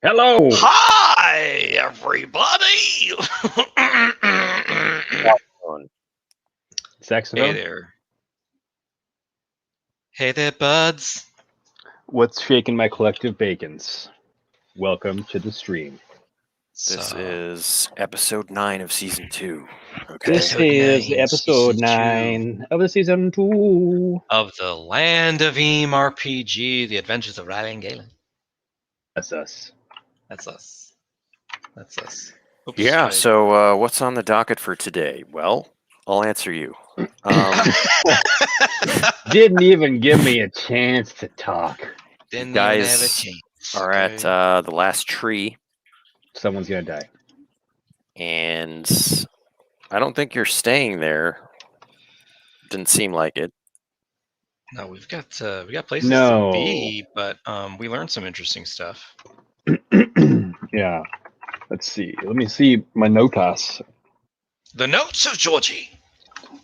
Hello. Hi, everybody. Saxophone. Hey there. Hey there, buds. What's shaking my collective bacons? Welcome to the stream. This is episode 9 of season 2. Okay. This Episode is 9, episode season 9 of the season 2 of the Land of Eam RPG: The Adventures of Riley and Galen. That's us. That's us. That's us. Oops, Yeah, so what's on the docket for today? Well, I'll answer you. Didn't even give me a chance to talk. Didn't guys even have a chance. are at the last tree, Someone's gonna die. and I don't think you're staying there. Didn't seem like it. No, we got places No. to be, but we learned some interesting stuff. Yeah. Let's see. Let me see my notas. The notes of Georgie.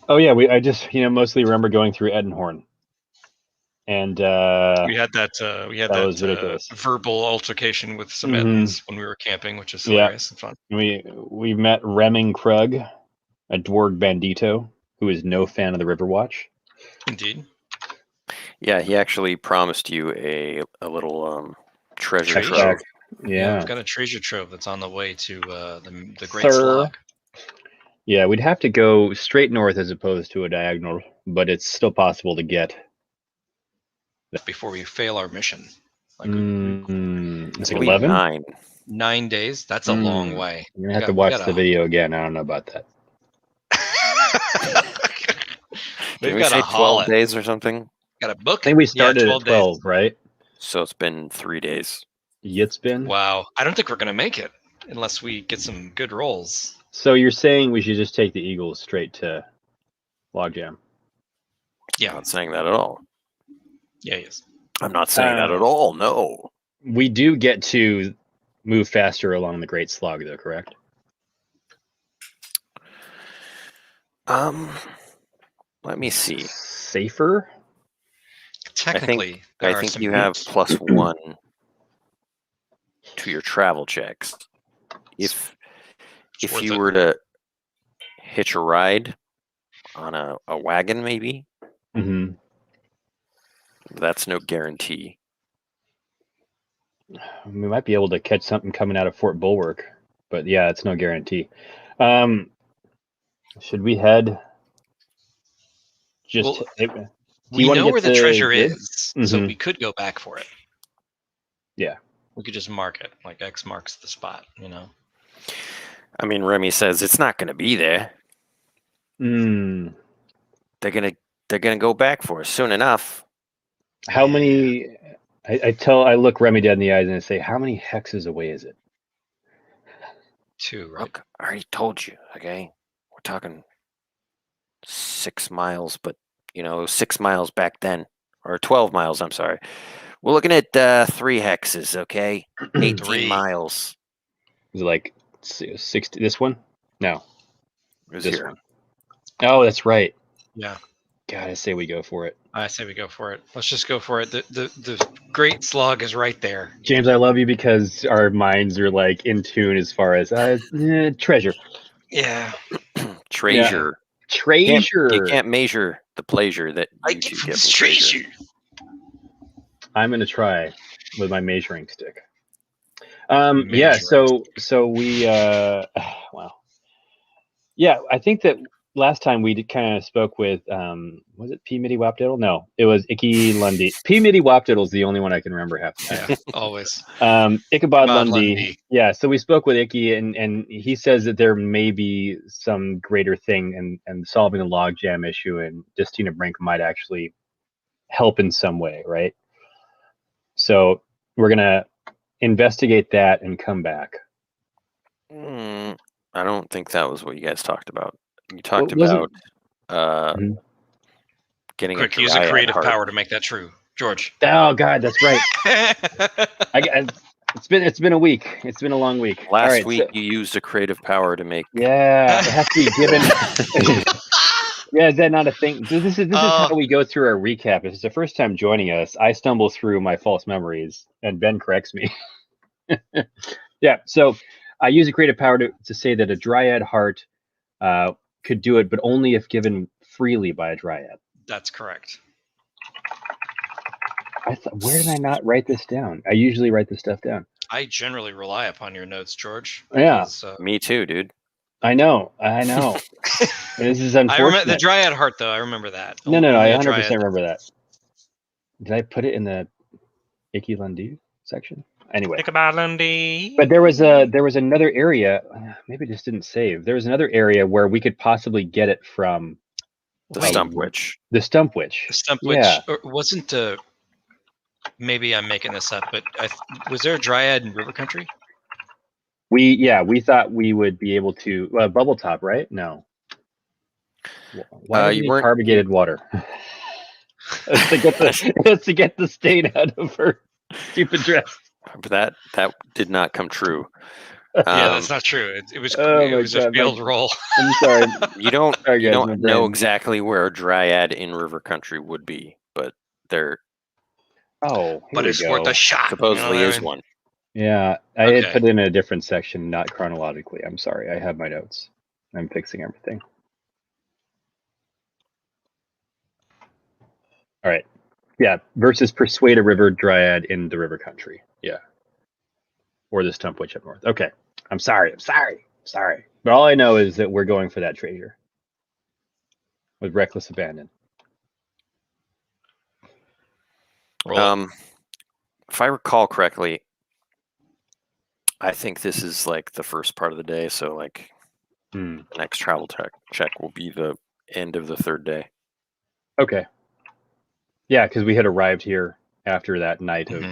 Oh yeah, I just mostly remember going through Edenhorn. And we had that was ridiculous. verbal altercation with some Edens when we were camping, which is hilarious and fun. We met Remming Krug, a dwarg bandito who is no fan of the Riverwatch. Indeed. Yeah, he actually promised you a little treasure trove. Yeah, we've got a treasure trove that's on the way to the Great Slog. Yeah, we'd have to go straight north as opposed to a diagonal, but it's still possible to get. Before we fail our mission. It's like 11? 9 days? That's a long way. You're going to have to watch the video again. I don't know about that. Did we say 12 days or something? Got a book? I think we started at 12, right? So it's been 3 days. It's been? Wow. I don't think we're going to make it unless we get some good rolls. So you're saying we should just take the Eagles straight to Logjam? Yeah. I'm not saying that at all. Yeah, yes. I'm not saying that at all, no. We do get to move faster along the Great Slog, though, correct? Let me see. Safer? Technically, I think you have +1 to your travel checks. If you were to hitch a ride on a wagon, maybe, that's no guarantee. We might be able to catch something coming out of Fort Bulwark, but yeah, it's no guarantee. Should we head? We know where the treasure is, so we could go back for it. Yeah. We could just mark it, like X marks the spot, I mean, Remy says it's not going to be there. They're gonna go back for us soon enough. How many? I look Remy dead in the eyes and I say, how many hexes away is it? 2, right? Look, I already told you. Okay, we're talking 6 miles, but 6 miles back then, or 12 miles. I'm sorry. We're looking at 3 hexes. Okay, 18 miles. Is it like 60? This one? No, this here. One. Oh, that's right. Yeah. God, I say we go for it. I say we go for it. Let's just go for it. The Great Slog is right there. James, I love you because our minds are like in tune as far as treasure. Yeah. Treasure. Yeah. Treasure. You can't measure the pleasure that you get from treasure. I'm gonna try with my measuring stick. Yeah. So we. Wow. Yeah, I think that last time we kind of spoke with, was it P. Mitty Wapdiddle? No, it was Icky Lundy. P. Mitty Wapdiddle is the only one I can remember half the time. Yeah, always. Ichabod Lundy. Yeah, so we spoke with Icky, and he says that there may be some greater thing, and solving the logjam issue, and Justina Brink might actually help in some way, right? So we're going to investigate that and come back. I don't think that was what you guys talked about. You talked about getting Quick, use a creative power to make that true, George. Oh God, that's right. It's been a week. It's been a long week. Last week you used a creative power to make. Yeah, it has to be given. Yeah, is that not a thing? This is how we go through our recap. If it's the first time joining us, I stumble through my false memories, and Ben corrects me. Yeah, so I use a creative power to say that a dryad heart could do it, but only if given freely by a dryad. That's correct. Where did I not write this down? I usually write this stuff down. I generally rely upon your notes, George. Yeah. Me too, dude. I know. This is unfortunate. I remember the dryad heart, though. I remember that. No, I 100% remember that. Did I put it in the Icky Lundy section? Anyway. But there was another area. Maybe it just didn't save. There was another area where we could possibly get it from the Stump Witch. The Stump Witch. The Stump Witch. Yeah. Wasn't maybe I'm making this up, but was there a dryad in River Country? We thought we would be able to bubble top, right? No. Why you weren't carbonated water? That's to get the stain out of her stupid dress. That did not come true. Yeah, that's not true. It was a failed roll. I'm sorry. You don't know exactly where a dryad in River Country would be, but there. Oh, but it's worth a shot. Supposedly is one. Yeah, I had put it in a different section, not chronologically. I'm sorry. I have my notes. I'm fixing everything. All right. Yeah, versus Persuade a River Dryad in the River Country. Yeah. Or the Stump Witch up north. Okay. I'm sorry. But all I know is that we're going for that treasure. With reckless abandon. If I recall correctly, I think this is like the first part of the day, so like the next travel check will be the end of the third day. Okay. Yeah, because we had arrived here after that night of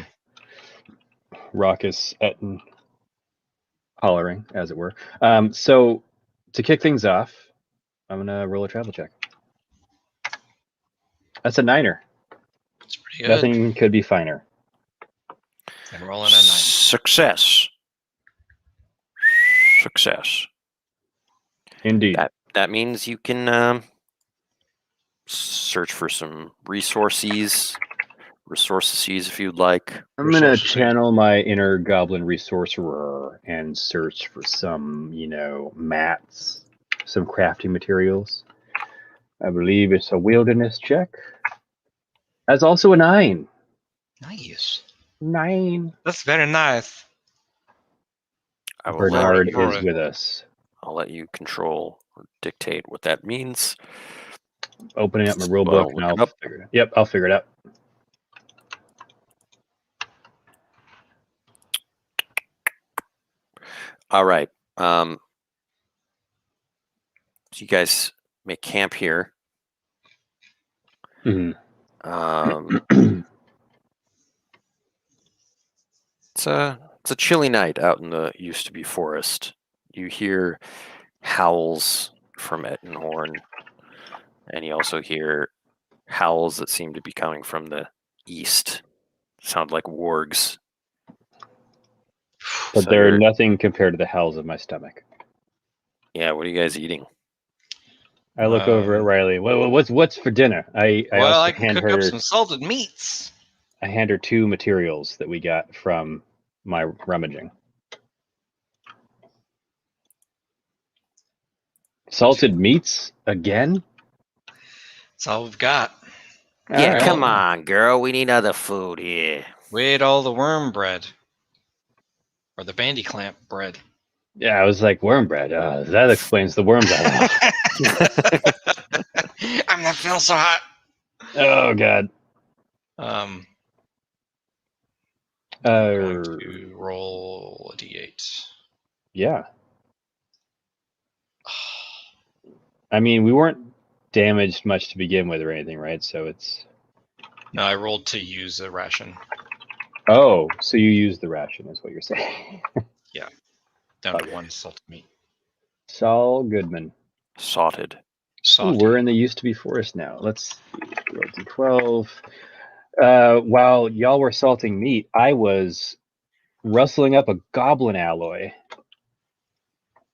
raucous Etten hollering, as it were. So to kick things off, I'm gonna roll a travel check. That's a 9er. That's pretty good. Nothing could be finer. And rolling a 9. Success. Indeed. That means you can search for some resources if you'd like. I'm going to channel my inner goblin resourcer and search for some, mats, some crafting materials. I believe it's a wilderness check. That's also a 9. Nice. 9. That's very nice. Bernard is with us. I'll let you control or dictate what that means. Opening up my rule book and I'll figure it out. Yep, I'll figure it out. All right. So you guys make camp here. Mm-hmm. It's a chilly night out in the used to be forest. You hear howls from Ettenhorn, and you also hear howls that seem to be coming from the east. Sound like wargs. But so they're nothing compared to the howls of my stomach. Yeah, what are you guys eating? I look over at Riley. What's for dinner? I can cook up some salted meats. I hand her 2 materials that we got from my rummaging. Salted meats again? That's all we've got. Yeah, right. Come on, girl. We need other food here. We ate all the worm bread. Or the bandy clamp bread. Yeah, I was like, worm bread. That explains the worms I have. I'm not feeling so hot. Oh, God. I'm going to roll a d8. Yeah. I mean, we weren't damaged much to begin with or anything, right? So it's... No, I rolled to use a ration. Oh, so you used the ration is what you're saying. Yeah. Down to 1 salted meat. Saul Goodman. Salted. Ooh, we're in the used to be forest now. Let's see. 12. While y'all were salting meat, I was rustling up a goblin alloy.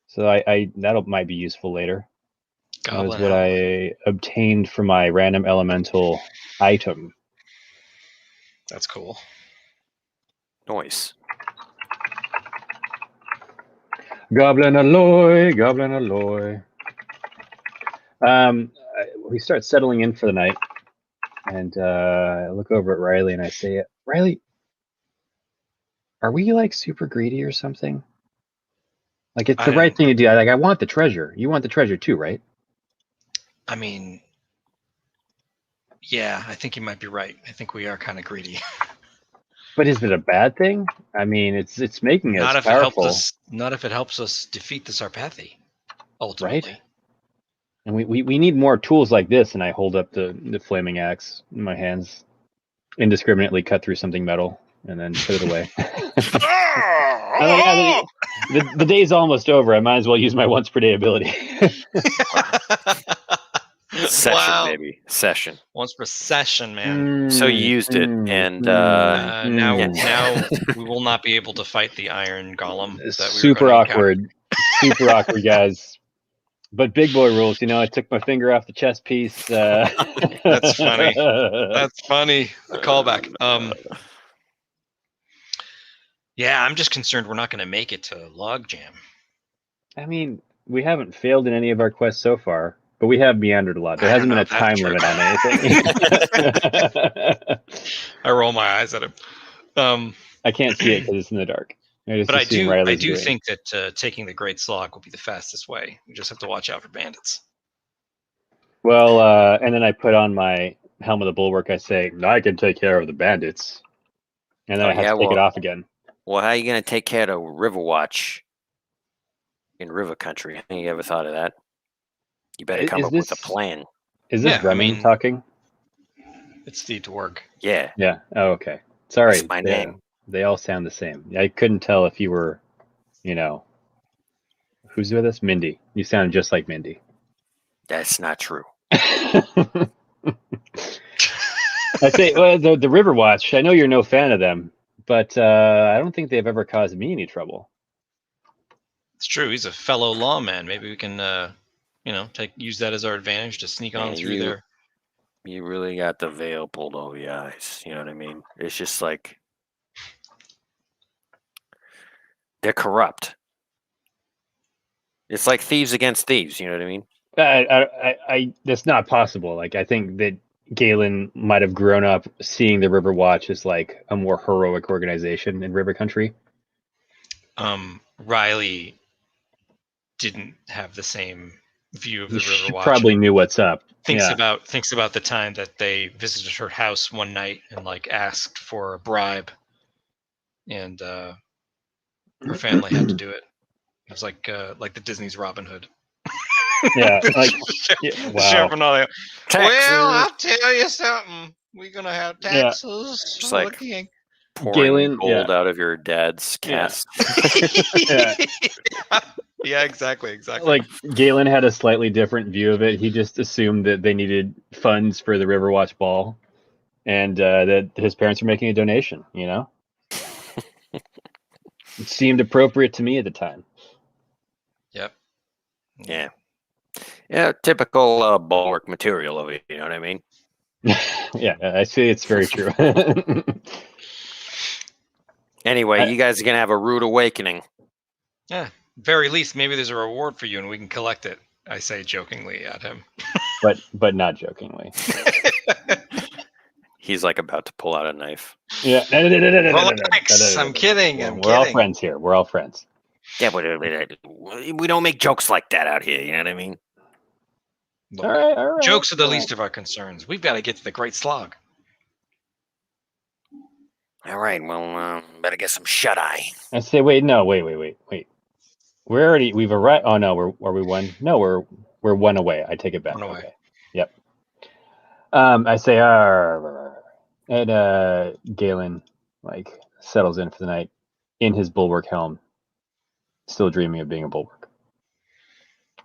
So that might be useful later. That was what I obtained from my random elemental item. That's cool. Nice. Goblin alloy, goblin alloy. We start settling in for the night, and I look over at Riley and I say, Riley, are we like super greedy or something? Like it's the right thing to do. I want the treasure. You want the treasure too, right? I mean, yeah, I think you might be right. I think we are kind of greedy. But is it a bad thing? I mean, it's making us powerful. Not if it helps us defeat the Sarpathi, ultimately. Right? And we need more tools like this. And I hold up the flaming axe in my hands, indiscriminately cut through something metal, and then put it away. The day's almost over. I might as well use my once per day ability. Session, maybe. Session. Once per session, man. So you used it, and now we will not be able to fight the iron golem. Super awkward. Super awkward, guys. But big boy rules, I took my finger off the chess piece. That's funny. That's funny. A callback. Yeah, I'm just concerned we're not going to make it to Logjam. I mean, we haven't failed in any of our quests so far, but we have meandered a lot. There hasn't been a time limit on anything. I roll my eyes at him. I can't see it because it's in the dark. But I do think that taking the Great Slog will be the fastest way. We just have to watch out for bandits. Well, and then I put on my Helm of the Bulwark. I say, I can take care of the bandits. And then I have to take it off again. Well, how are you going to take care of Riverwatch in River Country? You ever thought of that? You better come up with a plan. Is this Remy talking? It's the Dwarg. Yeah. Yeah. Oh, okay. Sorry. That's my name. They all sound the same. I couldn't tell if you were, who's with us? Mindy. You sound just like Mindy. That's not true. I say, well, the Riverwatch, I know you're no fan of them, but I don't think they've ever caused me any trouble. It's true. He's a fellow lawman. Maybe we can, use that as our advantage to sneak on through there. You really got the veil pulled over your eyes. You know what I mean? It's just like they're corrupt. It's like thieves against thieves. You know what I mean? I that's not possible. Like, I think that Galen might have grown up seeing the Riverwatch as like a more heroic organization in River Country. Riley didn't have the same view of the Riverwatch. Probably knew what's up. Thinks about the time that they visited her house one night and asked for a bribe, and her family had to do it. It was like the Disney's Robin Hood. Yeah, wow. Well, I'll tell you something. We're gonna have taxes. Just like pouring gold out of your dad's cast. Yeah, exactly. Like, Galen had a slightly different view of it. He just assumed that they needed funds for the Riverwatch ball, and that his parents were making a donation. It seemed appropriate to me at the time. Yep. Yeah, typical bulwark material of it. You know what I mean? Yeah, I see. It's very true. Anyway, you guys are gonna have a rude awakening. Yeah. Very least, maybe there's a reward for you, and we can collect it. I say jokingly at him, but not jokingly. He's about to pull out a knife. Yeah, relax. I'm kidding. We're all friends here. We're all friends. Yeah, but we don't make jokes like that out here. You know what I mean? Look, all right. Jokes are the least of our concerns. We've got to get to the Great Slog. All right. Well, better get some shut eye. I say, wait. We've arrived. Oh no, are we one? No, we're one away. I take it back. One away. Okay. Yep. I say, and Galen settles in for the night in his bulwark helm, still dreaming of being a bulwark,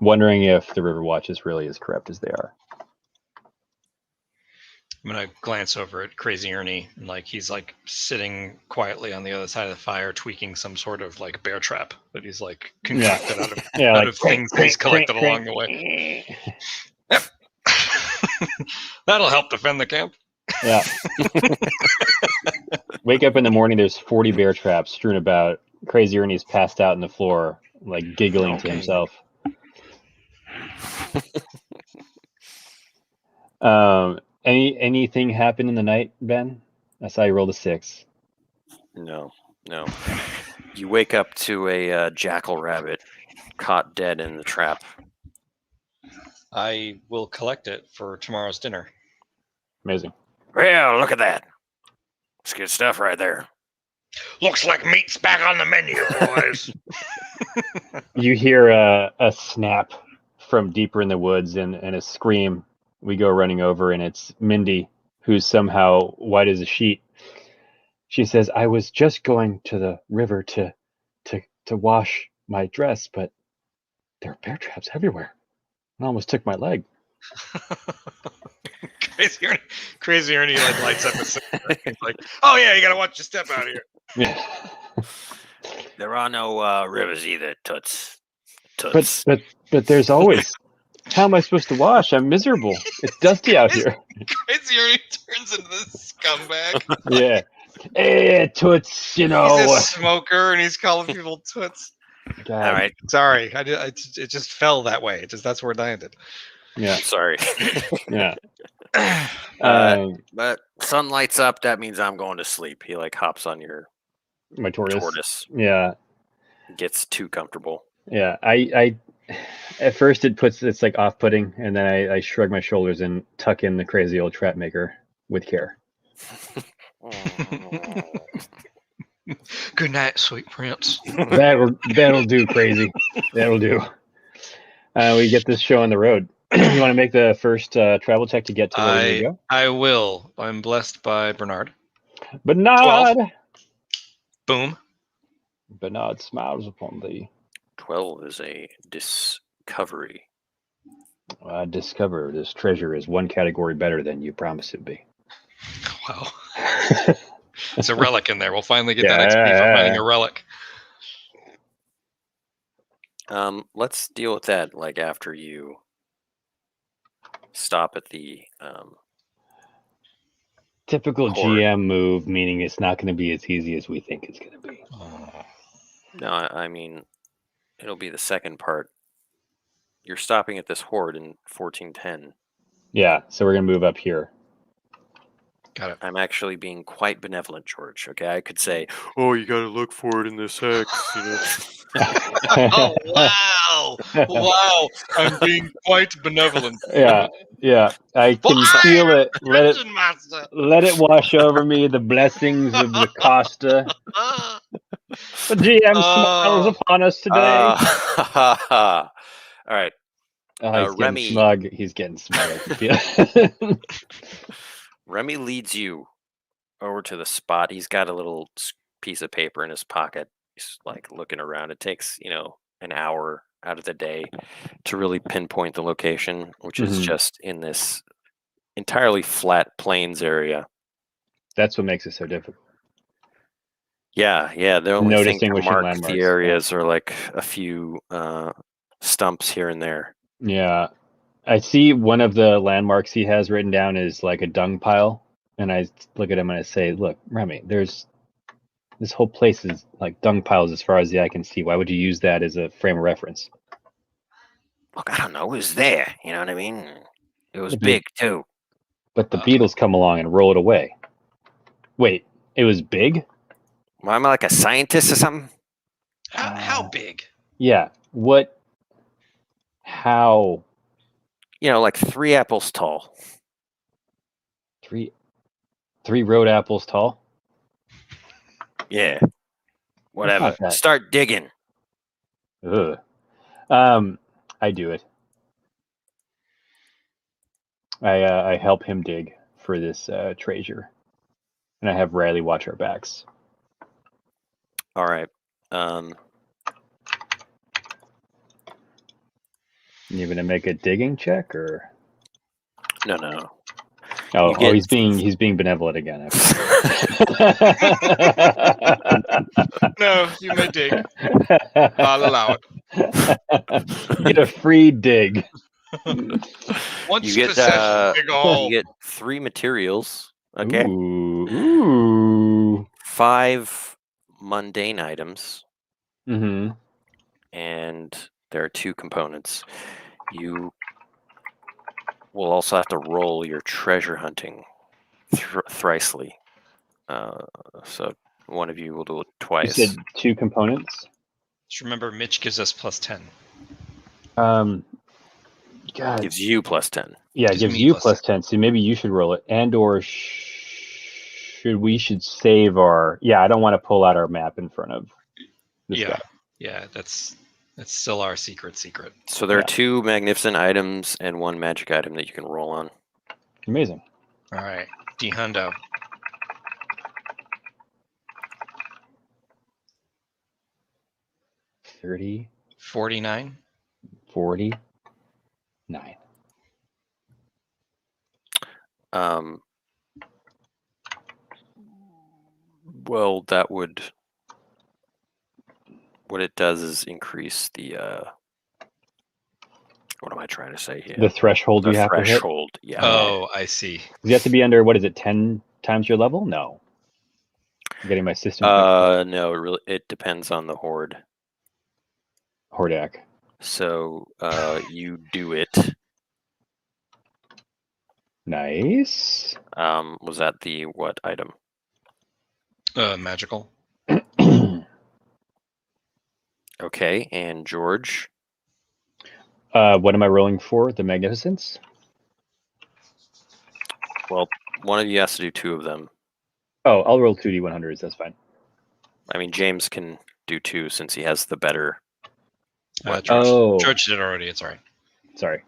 wondering if the Riverwatch is really as corrupt as they are. I'm gonna glance over at Crazy Ernie, and he's sitting quietly on the other side of the fire, tweaking some sort of bear trap that he's concocted out of things he's collected along the way. Yep. That'll help defend the camp. Yeah. Wake up in the morning, there's 40 bear traps strewn about. Crazy Ernie's passed out on the floor, like giggling to himself. Anything happen in the night, Ben? I saw you rolled a 6. No. You wake up to a jackal rabbit caught dead in the trap. I will collect it for tomorrow's dinner. Amazing. Well, look at that. It's good stuff right there. Looks like meat's back on the menu, boys. You hear a snap from deeper in the woods and a scream. We go running over, and it's Mindy, who's somehow white as a sheet. She says, "I was just going to the river to wash my dress, but there are bear traps everywhere. I almost took my leg." Crazy Ernie like lights up his He's like, "Oh yeah, you gotta watch your step out here." Yeah. There are no rivers either, Toots. But there's always. How am I supposed to wash? I'm miserable. It's dusty out here. Crazy Ernie turns into this scumbag. Yeah. Hey, Toots, He's a smoker and he's calling people Toots. God. All right. Sorry, it just fell that way. That's where it landed. Yeah. Sorry. Yeah. But sun lights up. That means I'm going to sleep. He like hops on your my tortoise. Yeah. Gets too comfortable. Yeah. I at first it's like off-putting, and then I shrug my shoulders and tuck in the crazy old trap maker with care. Good night, sweet prince. That'll do, crazy. That'll do. We get this show on the road. You want to make the first travel check to get to where we need to go? I will. I'm blessed by Bernard. Bernard! 12. Boom. Bernard smiles upon thee. 12 is a discovery. I discover this treasure is one category better than you promised it'd be. Wow. There's a relic in there. We'll finally get that XP for finding a relic. Let's deal with that like after you stop at the typical horde. GM move, meaning it's not going to be as easy as we think it's going to be. No, I mean, it'll be the second part. You're stopping at this horde in 1410. Yeah, so we're going to move up here. Got it. I'm actually being quite benevolent, George. Okay, I could say, "Oh, you got to look for it in this hex." You know? Oh wow! Wow! I'm being quite benevolent. Yeah. I can feel it. Let it wash over me. The blessings of the Costa. The GM smiles upon us today. All right. He's Remy, getting smug. He's getting smug. Remy leads you over to the spot. He's got a little piece of paper in his pocket. He's like looking around. It takes, an hour out of the day to really pinpoint the location, which is just in this entirely flat plains area. That's what makes it so difficult. Yeah. The only thing to mark landmarks. The areas are like a few stumps here and there. Yeah. I see one of the landmarks he has written down is like a dung pile. And I look at him and I say, "Look, Remy, this whole place is like dung piles as far as the eye can see. Why would you use that as a frame of reference?" Look, I don't know. It was there. You know what I mean? It was big too. But the beetles come along and roll it away. Wait, it was big? Well, am I like a scientist or something? How big? Yeah. What? How? Like 3 apples tall. Three road apples tall? Yeah. Whatever. Start digging. Ugh. I do it. I help him dig for this treasure. And I have Riley watch our backs. All right. You gonna make a digging check or? No. Oh, he's being benevolent again. No, you may dig. I'll allow it. Get a free dig. Once you get 3 materials. Okay. Ooh. 5 mundane items. Mm-hmm. and there are 2 components. You will also have to roll your treasure hunting thrisely. So one of you will do it twice. You said 2 components? Just remember, Mitch gives us +10. God. Gives you +10. Yeah, it gives you +10. So maybe you should roll it, and/or we should save our. Yeah, I don't want to pull out our map in front of this guy. Yeah, that's still our secret. So there are 2 magnificent items and 1 magic item that you can roll on. Amazing. All right, D-hundo. 30. 49. 49. Well, that would. What it does is increase the. What am I trying to say here? The threshold you have to hit? Threshold, yeah. Oh, I see. You have to be under, 10 times your level? No. I'm getting my system. No, it depends on the horde. Hordak. So you do it. Nice. Was that the what item? Magical. Okay, and George? What am I rolling for? The magnificence? Well, one of you has to do 2 of them. Oh, I'll roll 2d100s. That's fine. I mean, James can do 2 since he has the better. George did it already. It's all right. Sorry.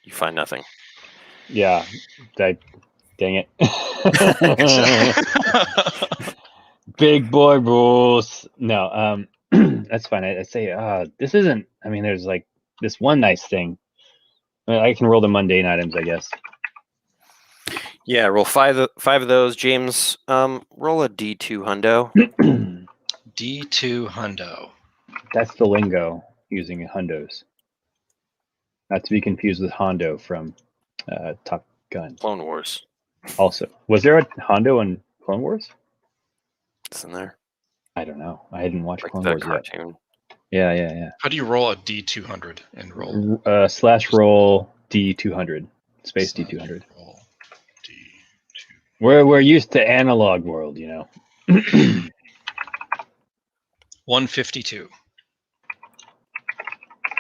You find nothing. Yeah. Dang it. Big boy rules. No, that's fine. I say, this isn't. I mean, there's like this one nice thing. I can roll the mundane items, I guess. Yeah, roll 5 of those. James, roll a D2 hundo. D2 hundo. That's the lingo using hundos. Not to be confused with Hondo from Top Gun. Clone Wars. Also, was there a Hondo in Clone Wars? It's in there. I don't know. I hadn't watched Like Clone the Wars cartoon. yet. Yeah. How do you roll a D200 and roll? /roll D200. Space D200. Roll D2. We're used to analog world, 152.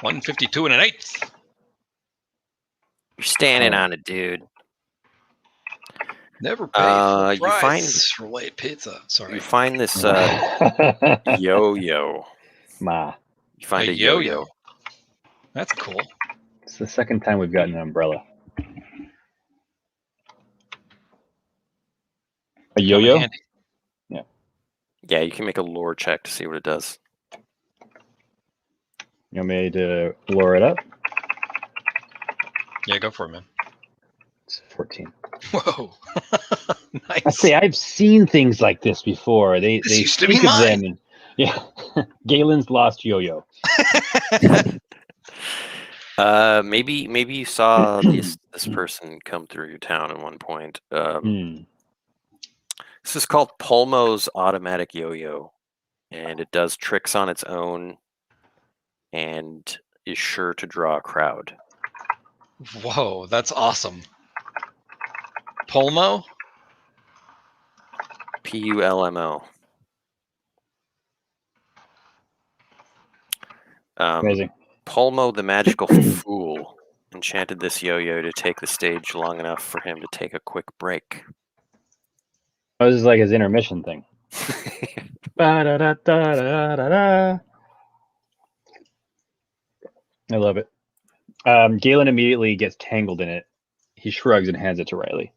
152 and an 1/8. You're standing on it, dude. Never pay for you price for late pizza. Sorry. You find this yo-yo. Ma. You find a yo-yo. That's cool. It's the second time we've gotten an umbrella. A yo-yo? Yeah. Yeah, you can make a lore check to see what it does. You want me to lure it up? Yeah, go for it, man. It's 14. Whoa. Nice. I say I've seen things like this before. They used to be speak of mine. them. And, yeah. Galen's lost yo-yo. Maybe you saw this person come through your town at one point. This is called Pulmo's automatic yo-yo, and it does tricks on its own and is sure to draw a crowd. Whoa, that's awesome. Pulmo? Pulmo. Amazing. Pulmo the magical fool enchanted this yo-yo to take the stage long enough for him to take a quick break. Oh, this is like his intermission thing. Ba-da-da-da-da-da-da. I love it. Galen immediately gets tangled in it. He shrugs and hands it to Riley.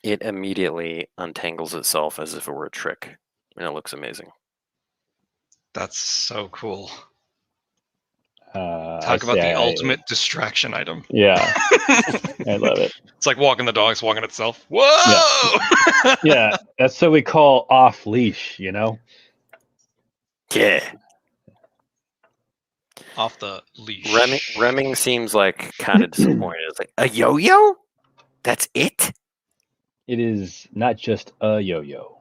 It immediately untangles itself as if it were a trick, and it looks amazing. That's so cool. Talk Talk about the ultimate distraction item. Yeah. I love it. It's like walking the dog, it's walking itself. Whoa! Yeah, that's what we call off leash, Yeah. Off the leash. Remming seems like kind of disappointed. It's like, a yo-yo? That's it? It is not just a yo-yo.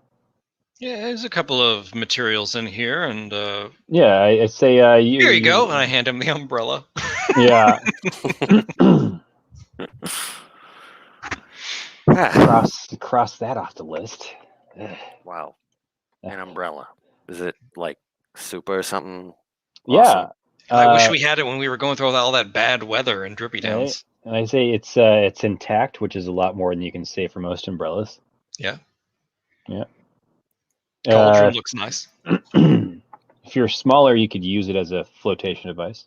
Yeah, there's a couple of materials in here, and yeah, I say here you go, and I hand him the umbrella. Yeah. cross that off the list. Wow, an umbrella. Is it like super or something? Yeah. Awesome? I wish we had it when we were going through all that bad weather in Drippy Downs. Right? And I say it's intact, which is a lot more than you can say for most umbrellas. Yeah. Yeah. Cauldron looks nice. If you're smaller, you could use it as a flotation device.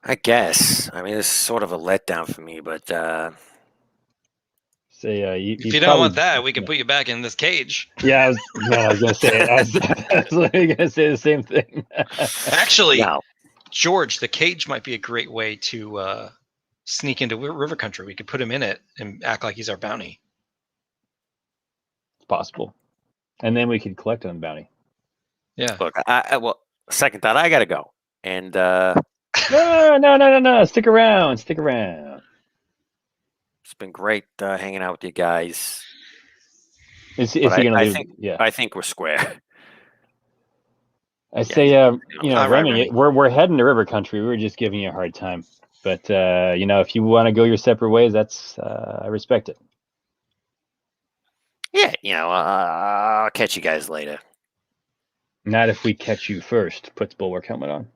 I guess. I mean, it's sort of a letdown for me, but say if you don't want that, we can put you back in this cage. Yeah, I was gonna say I was gonna say the same thing. Actually, no. George, the cage might be a great way to sneak into river country. We could put him in it and act like he's our bounty. It's possible, and then we could collect on the bounty. Yeah. Look, well, second thought, I gotta go, and No. Stick around. It's been great hanging out with you guys. Is he gonna leave? I think we're square. I say, Remy, we're heading to river country. We were just giving you a hard time, but if you want to go your separate ways, that's I respect it. Yeah, I'll catch you guys later. Not if we catch you first. Puts bulwark helmet on.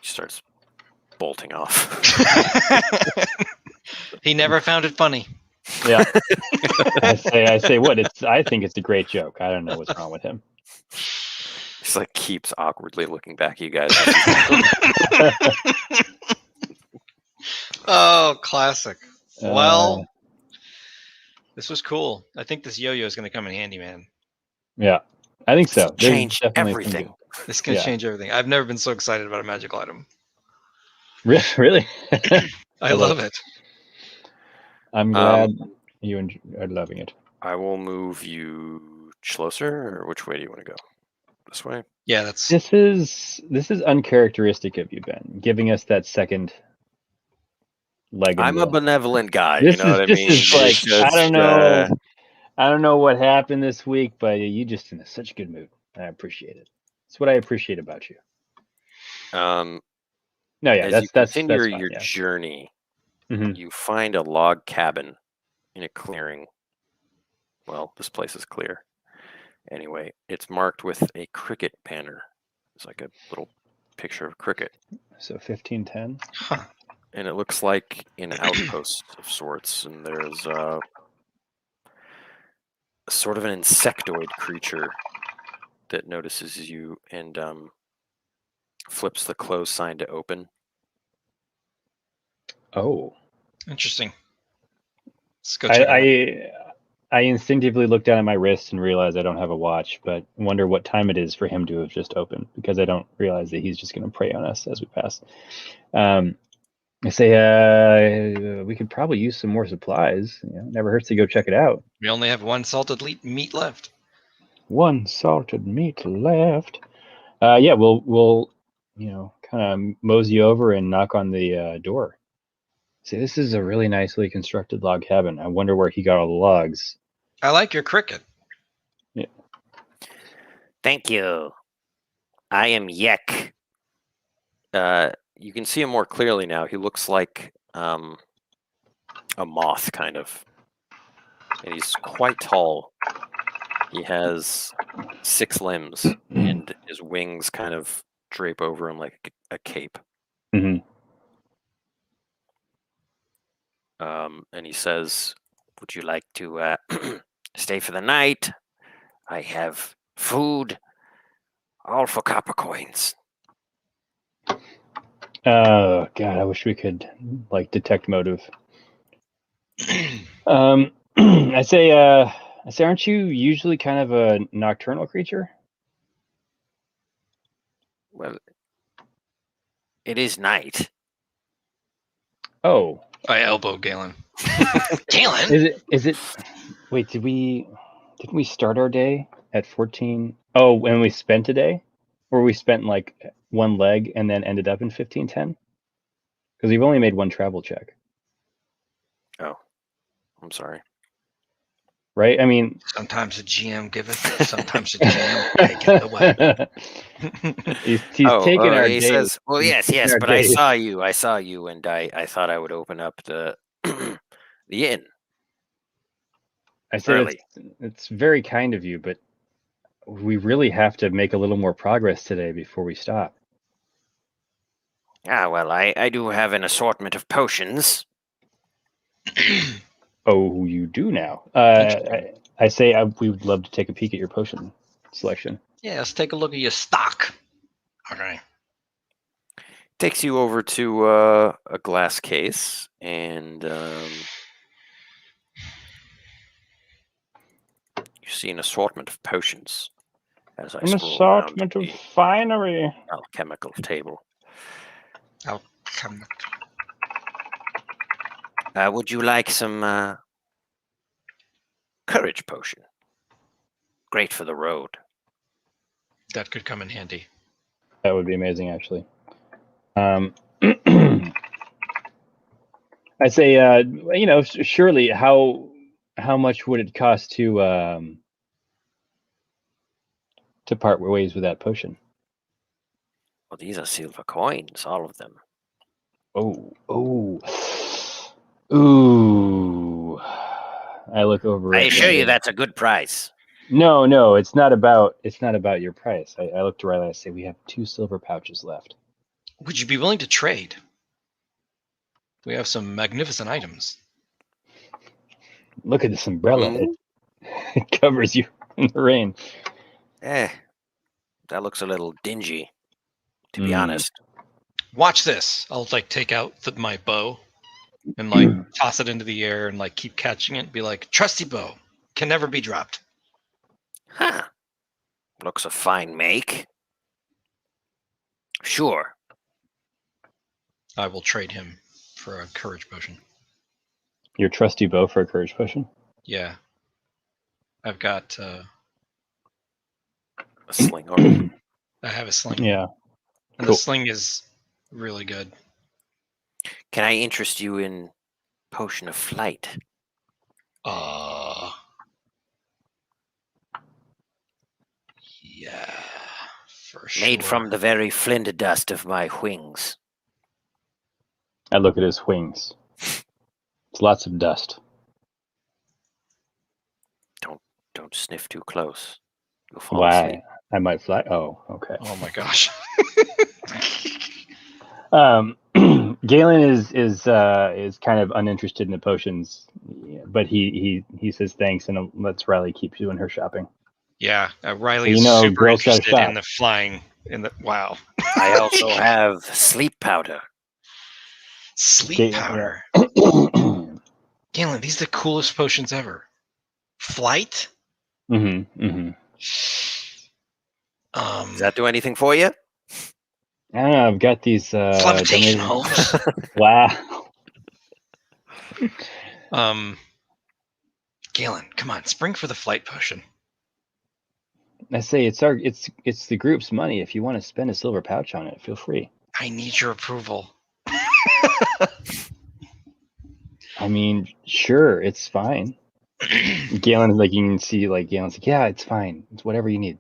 He starts bolting off. He never found it funny. Yeah. I say what? I think it's a great joke. I don't know what's wrong with him. He's like keeps awkwardly looking back at you guys. Oh, classic. Well, this was cool. I think this yo-yo is going to come in handy, man. Yeah, I think so. Change everything. This can change everything. I've never been so excited about a magical item. Really? I love it. I'm glad you are loving it. I will move you closer, or which way do you want to go? This way? Yeah, that's. This is uncharacteristic of you, Ben, giving us that second leg. I'm a benevolent guy. This you know what I mean? Is like I don't know. I don't know what happened this week, but you just in such a good mood. I appreciate it. It's what I appreciate about you. No, yeah, as that's continue that's fine, your yeah. journey. Mm-hmm. You find a log cabin in a clearing. Well, this place is clear. Anyway, it's marked with a cricket banner. It's like a little picture of cricket. So 1510. Huh. And it looks like an outpost of sorts, and there's sort of an insectoid creature that notices you and flips the close sign to open. Oh, interesting. Let's go check it out. I instinctively look down at my wrist and realize I don't have a watch, but wonder what time it is for him to have just opened, because I don't realize that he's just going to prey on us as we pass. I say, we could probably use some more supplies. Never hurts to go check it out. We only have one salted meat left. One salted meat left. Yeah, we'll kind of mosey over and knock on the door. See, this is a really nicely constructed log cabin. I wonder where he got all the logs. I like your cricket. Yeah. Thank you. I am Yek. You can see him more clearly now. He looks like a moth, kind of. And he's quite tall. He has 6 limbs, and his wings kind of drape over him like a cape. Mm-hmm. And he says, would you like to stay for the night? I have food, all for copper coins. Oh God, I wish we could detect motive. I say, aren't you usually kind of a nocturnal creature? Well, it is night. Oh, I elbow Galen. Galen? Is it? Wait, didn't we start our day at 14? Oh, and we spent a day, or we spent like one leg and then ended up in 1510? Because we've only made one travel check. Oh, I'm sorry. right? I mean, sometimes a GM giveth, sometimes a GM taketh away. he's taking our he days. says, well, yes, but days. I saw you, and I thought I would open up the the inn. I said it's very kind of you, but we really have to make a little more progress today before we stop. Well, I do have an assortment of potions. Oh, you do now. I say we would love to take a peek at your potion selection. Yeah, let's take a look at your stock. Okay. Takes you over to a glass case, and you see an assortment of potions. As I An assortment of finery. Alchemical table. Alchemical. Would you like some courage potion? Great for the road. That could come in handy. That would be amazing, actually. I say, surely, how much would it cost to part ways with that potion? Well, these are silver coins, all of them. Ooh! I look over. I assure you, that's a good price. No, it's not about your price. I look to Riley. I say, we have 2 silver pouches left. Would you be willing to trade? We have some magnificent items. Look at this umbrella. It covers you in the rain. That looks a little dingy, to be honest. Watch this. I'll take out my bow and toss it into the air and keep catching it and be like, trusty bow, can never be dropped. Huh. Looks a fine make. Sure. I will trade him for a courage potion. Your trusty bow for a courage potion? Yeah. I've got a sling already. I have a sling. Yeah. And the sling is really good. Can I interest you in potion of flight? Yeah, for sure. Made from the very flint dust of my wings. I look at his wings. It's lots of dust. Don't sniff too close. You'll fall asleep. I might fly. Oh, okay. Oh my gosh. Galen is kind of uninterested in the potions, but he says thanks and lets Riley keep doing her shopping. Yeah, Riley is super interested in the flying. Wow. I also have sleep powder. Sleep powder. Galen, these are the coolest potions ever. Flight. Does that do anything for you? I don't know, I've got these levitation homes. Wow. Galen, come on, spring for the flight potion. I say it's the group's money. If you want to spend a silver pouch on it, feel free. I need your approval. I mean, sure, it's fine. Galen is you can see, Galen's yeah, it's fine. It's whatever you need.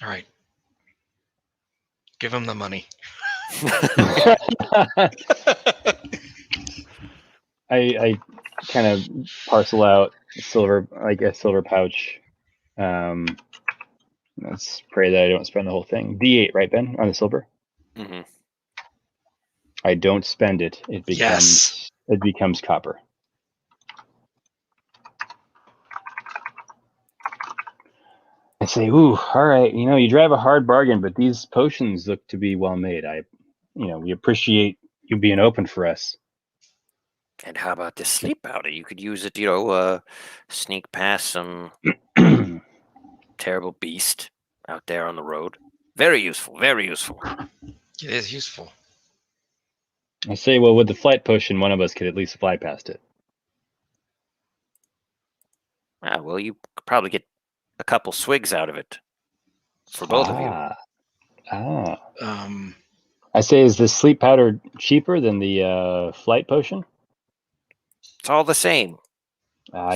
All right. Give him the money. I kind of parcel out a silver pouch. Let's pray that I don't spend the whole thing. D8, right, Ben, on the silver? Mm-hmm. I don't spend it. It becomes copper. I say, ooh, all right. You drive a hard bargain, but these potions look to be well made. We appreciate you being open for us. And how about this sleep powder? You could use it, sneak past some terrible beast out there on the road. Very useful, very useful. It is useful. I say, well, with the flight potion, one of us could at least fly past it. Well, you could probably get a couple swigs out of it for both of you. I say, is the sleep powder cheaper than the flight potion? It's all the same.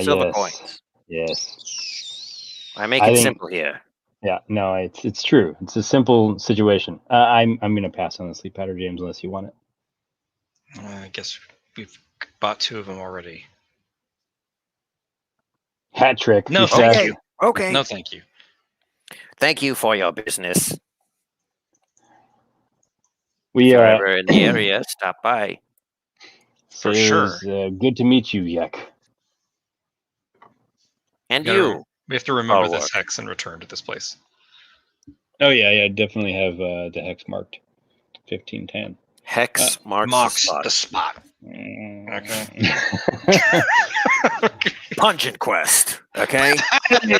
Silver coins. Yes. I make it simple here. Yeah, no, it's true. It's a simple situation. I'm gonna pass on the sleep powder, James, unless you want it. I guess we've bought 2 of them already. Hat trick. No, thank you. Okay. No, thank you. Thank you for your business. We If you're are ever in the area, stop by. For sure. Good to meet you, Yek. And We have to remember Oh, this look. hex and return to this place. Oh yeah, definitely have the hex marked 1510. Hex marks the spot. Pungent Quest. Okay.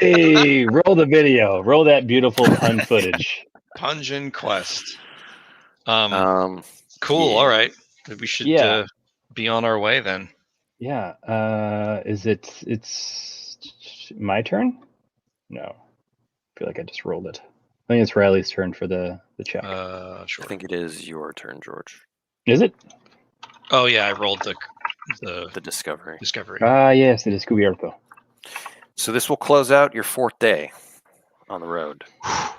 Hey, roll the video. Roll that beautiful pun footage. Pungent Quest. Cool. Yeah. All right. We should be on our way then. Yeah. It's my turn? No. I feel like I just rolled it. I think it's Riley's turn for the check. Sure. I think it is your turn, George. Is it? Oh yeah, I rolled the discovery. Yes, it is Cubierto. So this will close out your 4th day on the road.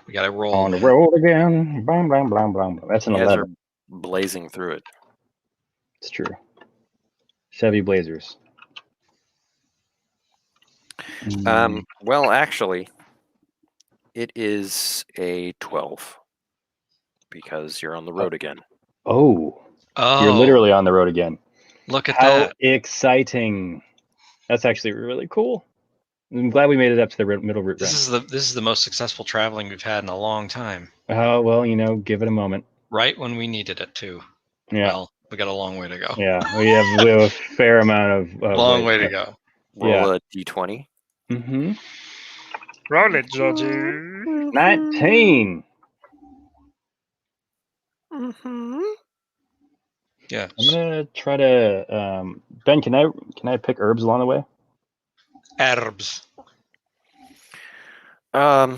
We gotta roll on the road again. Blam, blam, blam, blam. That's an 11. Are blazing through it. It's true. Chevy Blazers. Well, actually, it is a 12 because you're on the road again. Oh, you're literally on the road again. Look at How that. exciting. That's actually really cool. I'm glad we made it up to the middle route. This is the most successful traveling we've had in a long time. Oh, well, give it a moment. Right when we needed it too. Yeah. Well, we got a long way to go. Yeah, we have a fair amount of long way to go. Roll a d20. Mm-hmm. Roll it, Georgie. 19. Mm-hmm. Yeah. I'm gonna try to Ben, can I pick herbs along the way? Herbs. I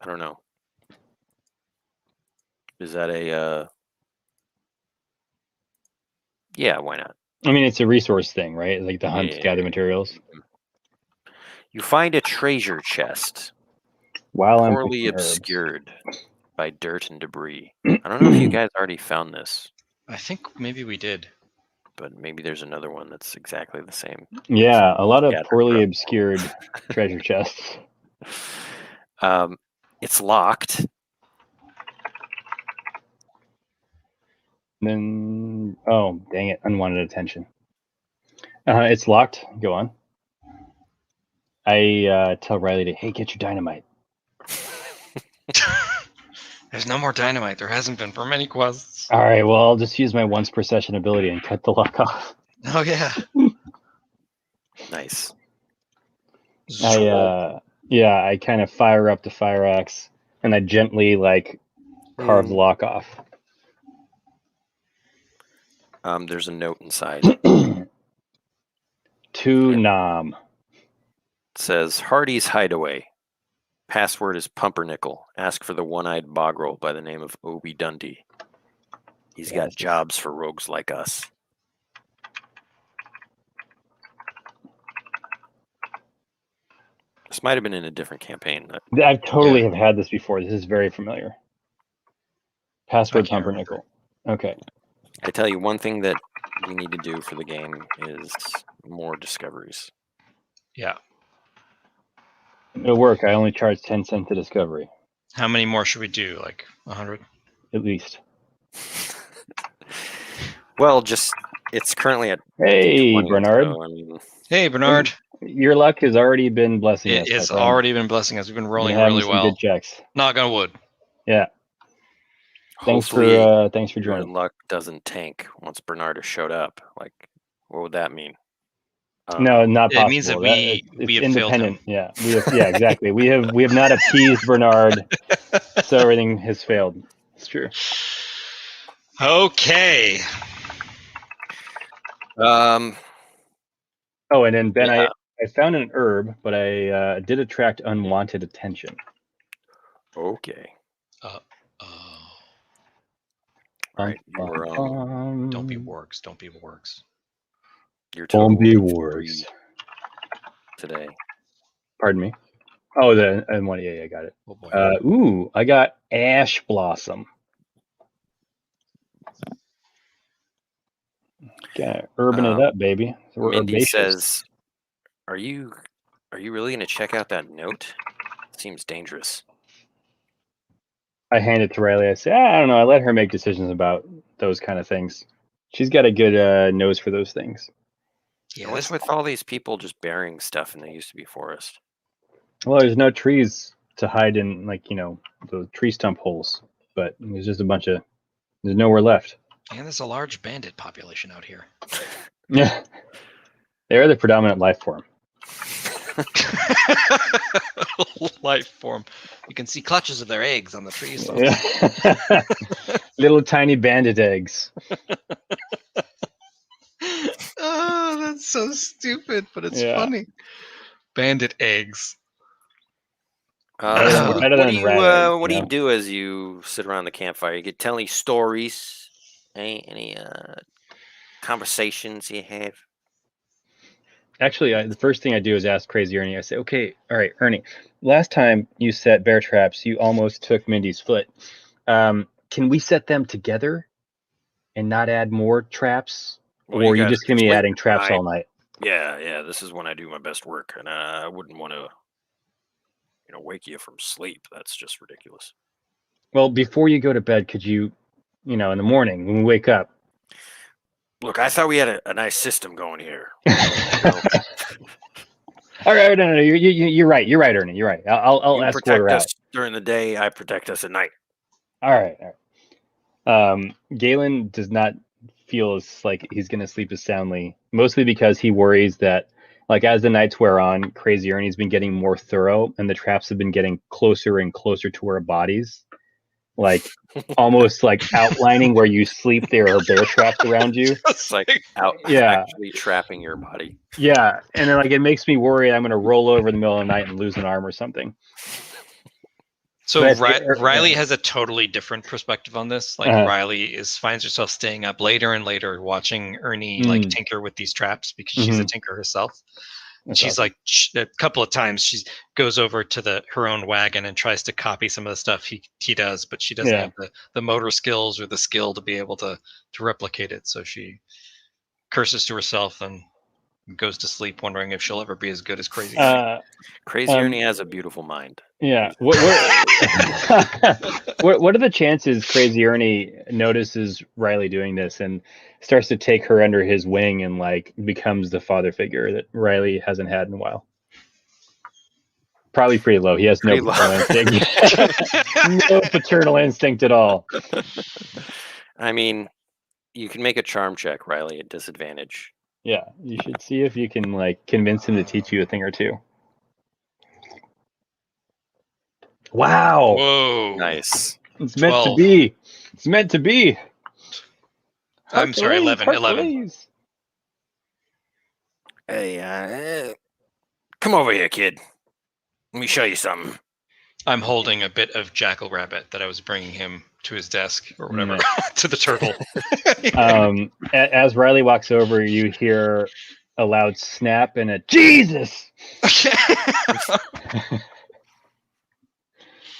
don't know. Is that a yeah, why not? I mean, it's a resource thing, right? Like the hunt, gather materials. You find a treasure chest. While poorly obscured by dirt and debris. I don't know if you guys already found this. I think maybe we did. But maybe there's another one that's exactly the same. Yeah, a lot of poorly obscured treasure chests. It's locked. Then, oh, dang it, unwanted attention. It's locked. Go on. I tell Riley to, hey, get your dynamite. There's no more dynamite. There hasn't been for many quests. All right, well, I'll just use my once per session ability and cut the lock off. Oh, yeah. Nice. I kind of fire up the fire axe and I gently, carve the lock off. There's a note inside. To Nam. It says, Hardy's Hideaway. Password is Pumpernickel. Ask for the one-eyed bogrel by the name of Obi Dundee. He's got jobs for rogues like us. This might have been in a different campaign. I totally have had this before. This is very familiar. Password Pumpernickel. Okay. I tell you, one thing that we need to do for the game is more discoveries. Yeah. It'll work. I only charge 10 cents a discovery. How many more should we do? Like 100? At least. Well, it's currently at 20, Bernard. So, hey, Bernard. Your luck has already been blessing us. It has already been blessing us. We've been rolling really well. Good checks. Knock on wood. Yeah. Thanks for joining. Your luck doesn't tank once Bernard has showed up. Like, what would that mean? No, not possible. It means that we have independent. Failed him. Yeah, exactly. we have not appeased Bernard, so everything has failed. It's true. Okay. Oh, and then Ben, I found an herb, but I did attract unwanted attention. Okay. Right. You were, Don't be works. Don't be works. Your total wargs today. Pardon me. Oh, the one. Yeah, I got it. Oh boy. Ooh, I got ash blossom. Gotta urban it up, baby. So we're Mindy herbaceous. says, "Are you really gonna check out that note? It seems dangerous." I hand it to Riley. I say, I don't know. I let her make decisions about those kind of things. She's got a good nose for those things. Yeah, what's with all these people just burying stuff in the used to be forest? Well, there's no trees to hide in, like, the tree stump holes. But there's just there's nowhere left. And there's a large bandit population out here. Yeah. They're the predominant life form. Life form. You can see clutches of their eggs on the trees. Yeah. Little tiny bandit eggs. Oh, that's so stupid, but it's funny. Bandit eggs. What do you do as you sit around the campfire? You get tell any stories, any conversations you have? Actually, the first thing I do is ask Crazy Ernie. I say, okay, all right, Ernie, last time you set bear traps, you almost took Mindy's foot. Can we set them together and not add more traps? Or are you just going to be adding traps all night? Yeah. This is when I do my best work, and I wouldn't want to, wake you from sleep. That's just ridiculous. Well, before you go to bed, could you, in the morning when we wake up? Look, I thought we had a nice system going here. All right, no, you're right. You're right, Ernie. You're right. I'll escort her out. During the day, I protect us at night. All right. Galen does not feel like he's going to sleep as soundly, mostly because he worries that, like, as the nights wear on, Crazy Ernie's been getting more thorough, and the traps have been getting closer and closer to our bodies, like almost like outlining where you sleep. There are bear traps around you. It's like actually trapping your body. Yeah, and then, like, it makes me worry I'm going to roll over in the middle of the night and lose an arm or something. So Riley has a totally different perspective on this. Like, Riley finds herself staying up later and later watching Ernie like tinker with these traps because she's a tinker herself. And she's awesome. Like, a couple of times she goes over to her own wagon and tries to copy some of the stuff he does, but she doesn't have the motor skills or the skill to be able to replicate it. So she curses to herself and goes to sleep wondering if she'll ever be as good as Crazy Ernie. Crazy Ernie has a beautiful mind. Yeah. What are the chances Crazy Ernie notices Riley doing this and starts to take her under his wing and, like, becomes the father figure that Riley hasn't had in a while? Probably pretty low. He has no paternal instinct. No paternal instinct at all. I mean, you can make a charm check, Riley, at disadvantage. Yeah, you should see if you can, like, convince him to teach you a thing or two. Wow. Whoa. Nice. It's meant 12. To be. It's meant to be. I'm sorry, 11. Hey, come over here, kid. Let me show you something. I'm holding a bit of jackal rabbit that I was bringing him to his desk or whatever, to the turtle. As Riley walks over, you hear a loud snap and a Jesus.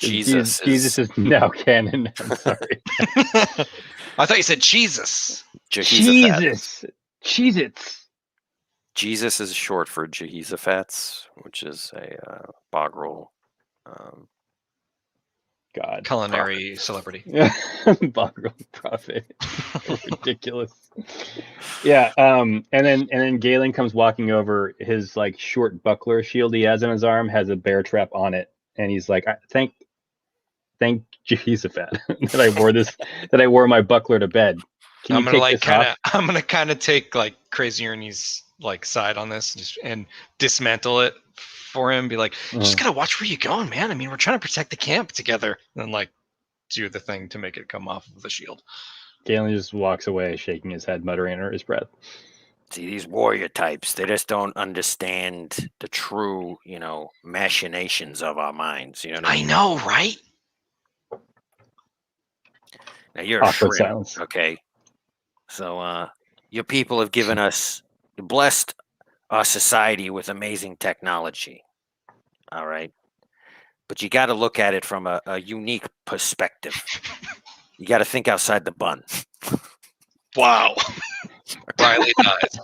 Jesus is now canon. I'm sorry. I thought you said Jesus. Jesus. Cheez-Its. Jesus is short for Jehoshaphat's, which is a bog-roll culinary celebrity. Bog-roll prophet. Ridiculous. Yeah. And then Galen comes walking over. His, like, short buckler shield he has on his arm has a bear trap on it, and he's like, Thank Jehoshaphat that I wore my buckler to bed. I'm gonna kind of take, like, Crazy Ernie's, like, side on this and dismantle it for him. Be like, just gotta watch where you're going, man. I mean, we're trying to protect the camp together. And then, like, do the thing to make it come off of the shield. Galen just walks away, shaking his head, muttering under his breath. See, these warrior types, they just don't understand the true, machinations of our minds. You know what I mean? I know, right? Now, you're a shrimp, okay? So, your people have given us blessed our society with amazing technology. All right. But you got to look at it from a unique perspective. You got to think outside the bun. Wow. Riley dies.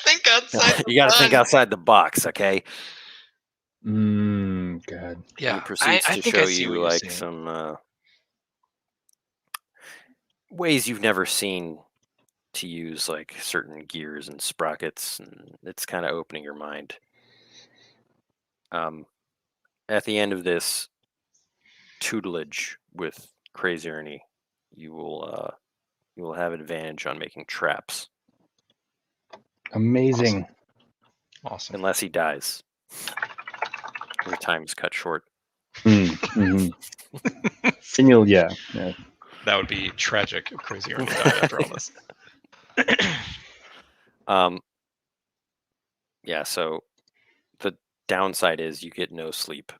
Think outside. You got to think outside the box, okay? God. Yeah, He proceeds to think show I see you what you're like saying. some ways you've never seen to use like certain gears and sprockets, and it's kind of opening your mind. At the end of this tutelage with Crazy Ernie, you will have advantage on making traps. Amazing. Awesome. Unless he dies. Your time is cut short. Mm-hmm. And you'll, yeah. That would be tragic if Crazy Ernie died after all this. Yeah, so the downside is you get no sleep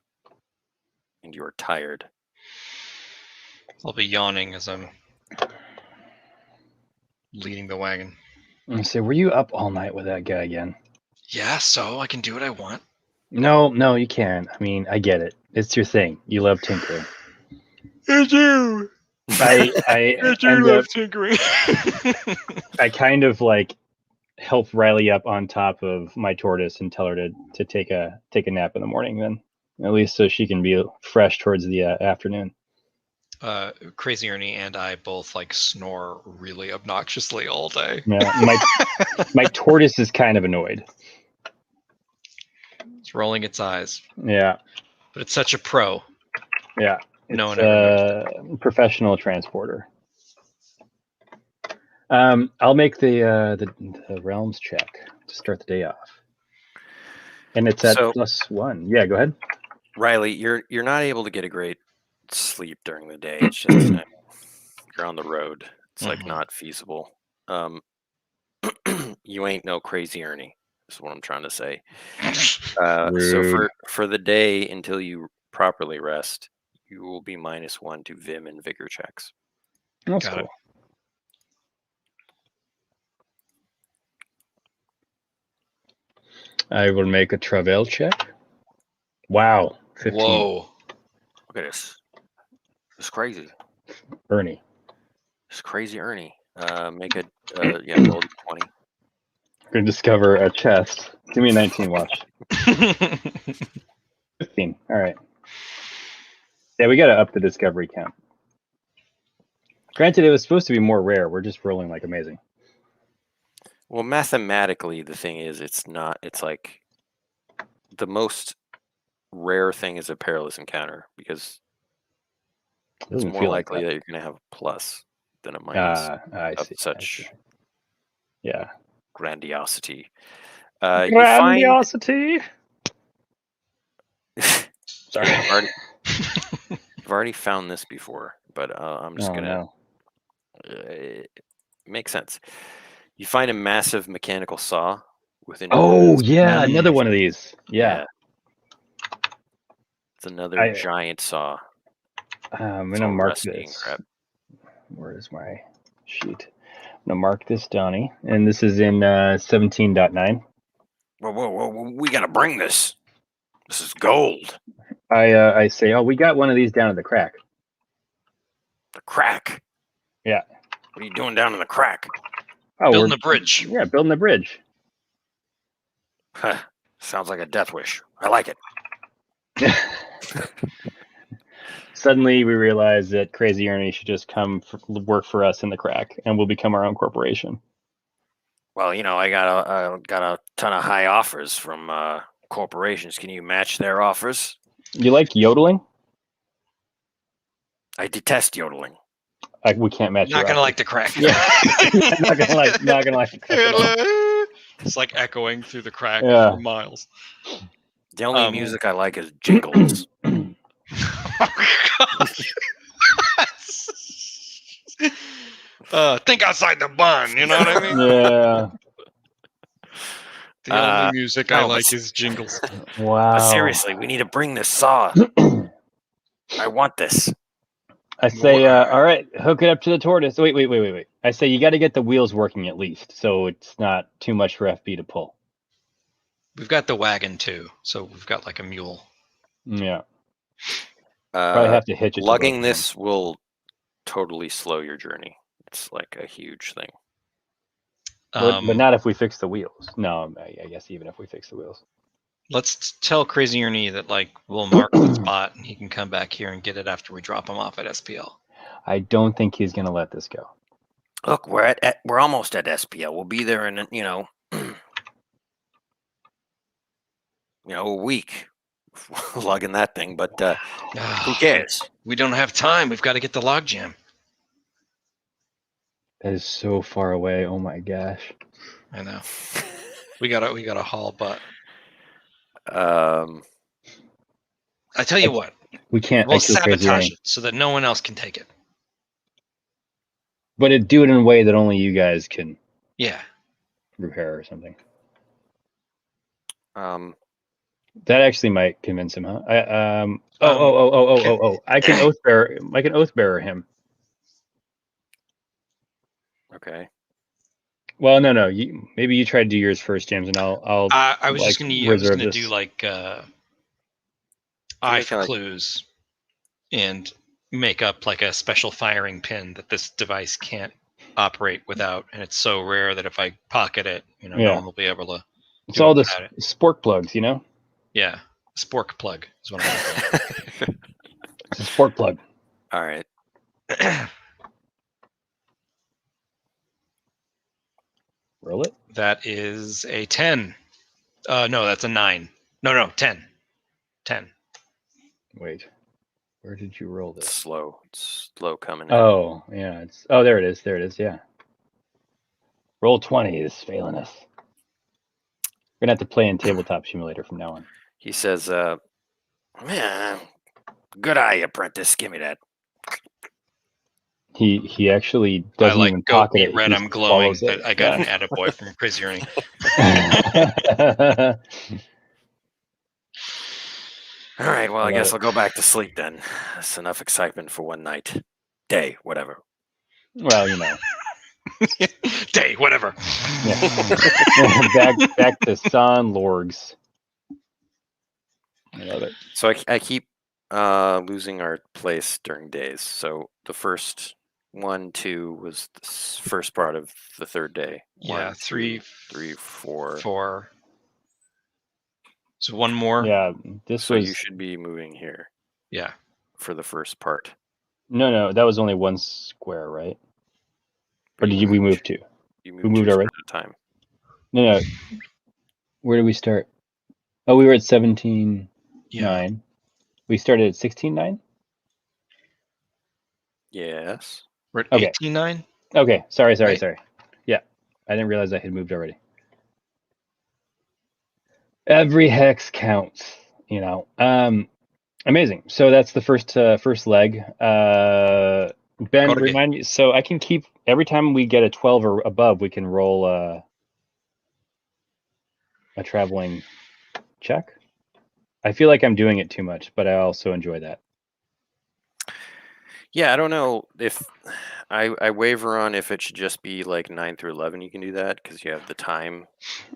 and you're tired. I'll be yawning as I'm leading the wagon. So were you up all night with that guy again? Yeah, so I can do what I want. No, you can't. I mean, I get it. It's your thing. You love tinkering. I do. I do love tinkering. I kind of like help Riley up on top of my tortoise and tell her to take a nap in the morning, then at least so she can be fresh towards the afternoon. Crazy Ernie and I both like snore really obnoxiously all day. Yeah, my tortoise is kind of annoyed. It's rolling its eyes. Yeah, but it's such a pro. Yeah, no one ever noticed professional transporter. I'll make the realms check to start the day off, and it's at +1. Yeah, go ahead, Riley. You're not able to get a great sleep during the day. It's just you're on the road. It's like not feasible. You ain't no Crazy Ernie. Is what I'm trying to say. So for the day until you properly rest, you will be -1 to Vim and Vigor checks. That's cool. I will make a travel check. Wow, 15. Whoa! Look at this. It's crazy. Ernie. It's Crazy Ernie. Make a roll 20. We're gonna discover a chest. Give me a 19 watch. 15. All right. Yeah, we gotta up the discovery count. Granted, it was supposed to be more rare. We're just rolling like amazing. Well, mathematically, the thing is, it's not. It's like the most rare thing is a perilous encounter because it's more likely that you're going to have a plus than a minus of such grandiosity. Grandiosity. Sorry, I've already found this before, but I'm just gonna. It makes sense. You find a massive mechanical saw within. Oh yeah, another one of these. Yeah. It's another giant saw. I'm gonna mark this. Crap. Where is my sheet? I'm gonna mark this, Donnie, and this is in 17.9. Whoa! We gotta bring this. This is gold. I say, we got one of these down at the crack. The crack. Yeah. What are you doing down in the crack? Oh, building a bridge. Yeah, building a bridge. Huh. Sounds like a death wish. I like it. Suddenly, we realize that Crazy Ernie should just come work for us in the crack, and we'll become our own corporation. Well, I got a ton of high offers from corporations. Can you match their offers? You like yodeling? I detest yodeling. We can't match. Not gonna like the crack. Yeah. not gonna like the crack at all. It's like echoing through the crack for miles. The only music I like is jingles. Oh God. Think outside the bun. You know what I mean? Yeah. The only music I like is jingles. Wow. Seriously, we need to bring this saw. I want this. I say, all right, hook it up to the tortoise. Wait. I say you got to get the wheels working at least, so it's not too much for FB to pull. We've got the wagon too, so we've got like a mule. Yeah. Probably have to hitch it. Lugging this will totally slow your journey. It's like a huge thing. But not if we fix the wheels. No, I guess even if we fix the wheels. Let's tell Crazy Ernie that like we'll mark the spot and he can come back here and get it after we drop him off at SPL. I don't think he's gonna let this go. Look, we're almost at SPL. We'll be there in a week. Lugging that thing, but who cares? We don't have time. We've got to get the logjam. That is so far away. Oh my gosh. I know. We gotta haul butt. I tell you what. We can't. We'll sabotage it so that no one else can take it. But do it in a way that only you guys can. Yeah. Repair or something. That actually might convince him, huh? I can oath bearer him. Okay. Well, no. Maybe you try to do yours first, James, and I'll. I was just gonna do like eye for clues, and make up like a special firing pin that this device can't operate without, and it's so rare that if I pocket it, no one will be able to. It's all the spork plugs, Yeah, spork plug is what I'm calling. It's a spork plug. All right. Roll it. That is a 10. No, that's a 9. No, 10. 10. Wait, where did you roll this? It's slow coming in. Oh, yeah. There it is. Yeah. Roll 20 is failing us. We're gonna have to play in Tabletop Simulator from now on. He says, man, good eye, apprentice. Give me that. He actually doesn't even pocket it. Red, I'm glowing that I got an attaboy from Crazy Ernie. All right, well, I guess I'll go back to sleep then. That's enough excitement for one night. Day, whatever. Well, Day, whatever. Yeah. back to Son Lorgs. I love it. So I keep losing our place during days. So the first 1, 2 was the first part of the third day. Yeah, 1, 3, 4. 4. So one more. Yeah, you should be moving here. Yeah. For the first part. No, that was only one square, right? Or did we move 2? We moved already. At a time. No. Where did we start? Oh, we were at 17.9. Yeah. We started at 16.9? Yes. We're at 18.9? Okay, sorry. Yeah, I didn't realize I had moved already. Every hex counts, Amazing. So that's the first leg. Ben, remind me. So I can keep every time we get a 12 or above, we can roll a traveling check. I feel like I'm doing it too much, but I also enjoy that. Yeah, I don't know if I waver on if it should just be like 9 through 11. You can do that because you have the time.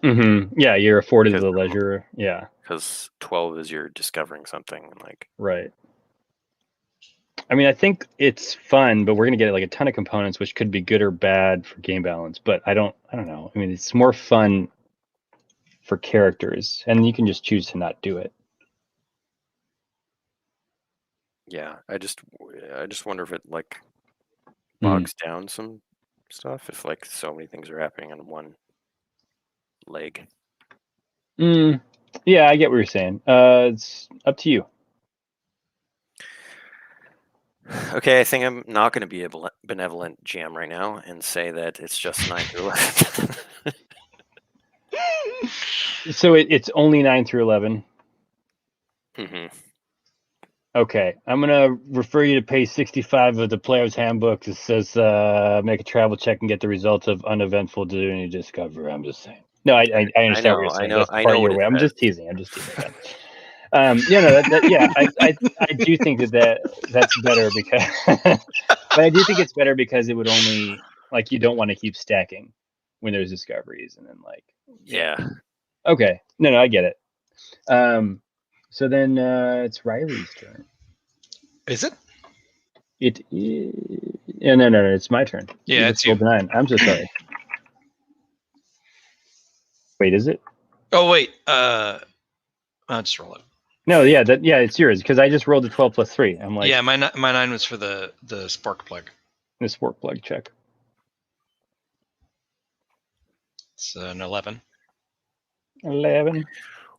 Mm-hmm. Yeah, you're afforded the leisure. Yeah, because 12 is you're discovering something like. Right. I mean, I think it's fun, but we're gonna get like a ton of components, which could be good or bad for game balance. But I don't know. I mean, it's more fun for characters, and you can just choose to not do it. Yeah, I just wonder if it like bogs down some stuff if like so many things are happening on one leg. Yeah, I get what you're saying. It's up to you. Okay, I think I'm not going to be a benevolent GM right now and say that it's just 9 through 11. So it's only 9 through 11? Mm-hmm. Okay, I'm going to refer you to page 65 of the player's handbook. It says make a travel check and get the results of uneventful journey discovery. I'm just saying. No, I understand what you're saying. I know what I'm just teasing. I do think that's better because, but I do think it's better because it would only like you don't want to keep stacking when there's discoveries and then like Yeah. Okay, no, I get it. So then it's Riley's turn. Is it? No, it's my turn. Yeah, it's you. 9. I'm so sorry. Wait, is it? Oh wait, I'll just roll it. No, it's yours because I just rolled a 12 plus 3. I'm like, yeah, my 9 was for the spark plug. The spark plug check. It's an 11. 11.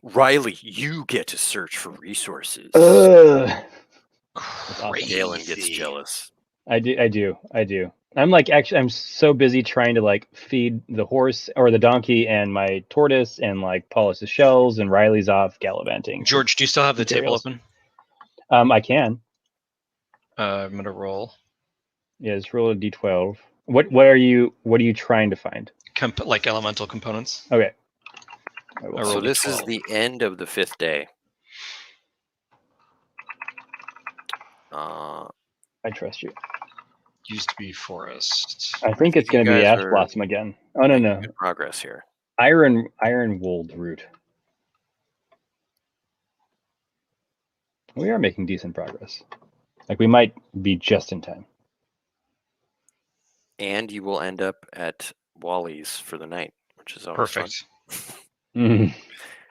Riley, you get to search for resources. Galen gets jealous. I do. I'm so busy trying to like feed the horse or the donkey and my tortoise and like polish the shells, and Riley's off gallivanting. George, do you still have the table open? I can. I'm gonna roll. Yeah, just roll a d12. What are you trying to find? Like elemental components. Okay. So this is the end of the 5th day. I trust you. Used to be forest. I think it's going to be Ash Blossom again. Oh no. Good progress here. Iron Wold root. We are making decent progress. Like we might be just in time. And you will end up at Wally's for the night, which is always perfect.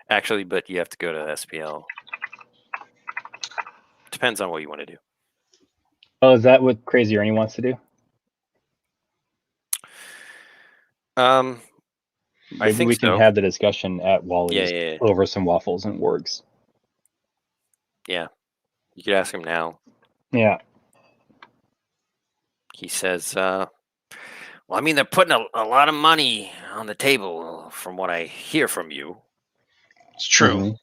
Actually, but you have to go to SPL. Depends on what you want to do. Oh, is that what Crazy Ernie wants to do? I think we can have the discussion at Wally's over some waffles and wargs. Yeah, you could ask him now. Yeah. He says, well, I mean, they're putting a lot of money on the table from what I hear from you. It's true. Mm-hmm.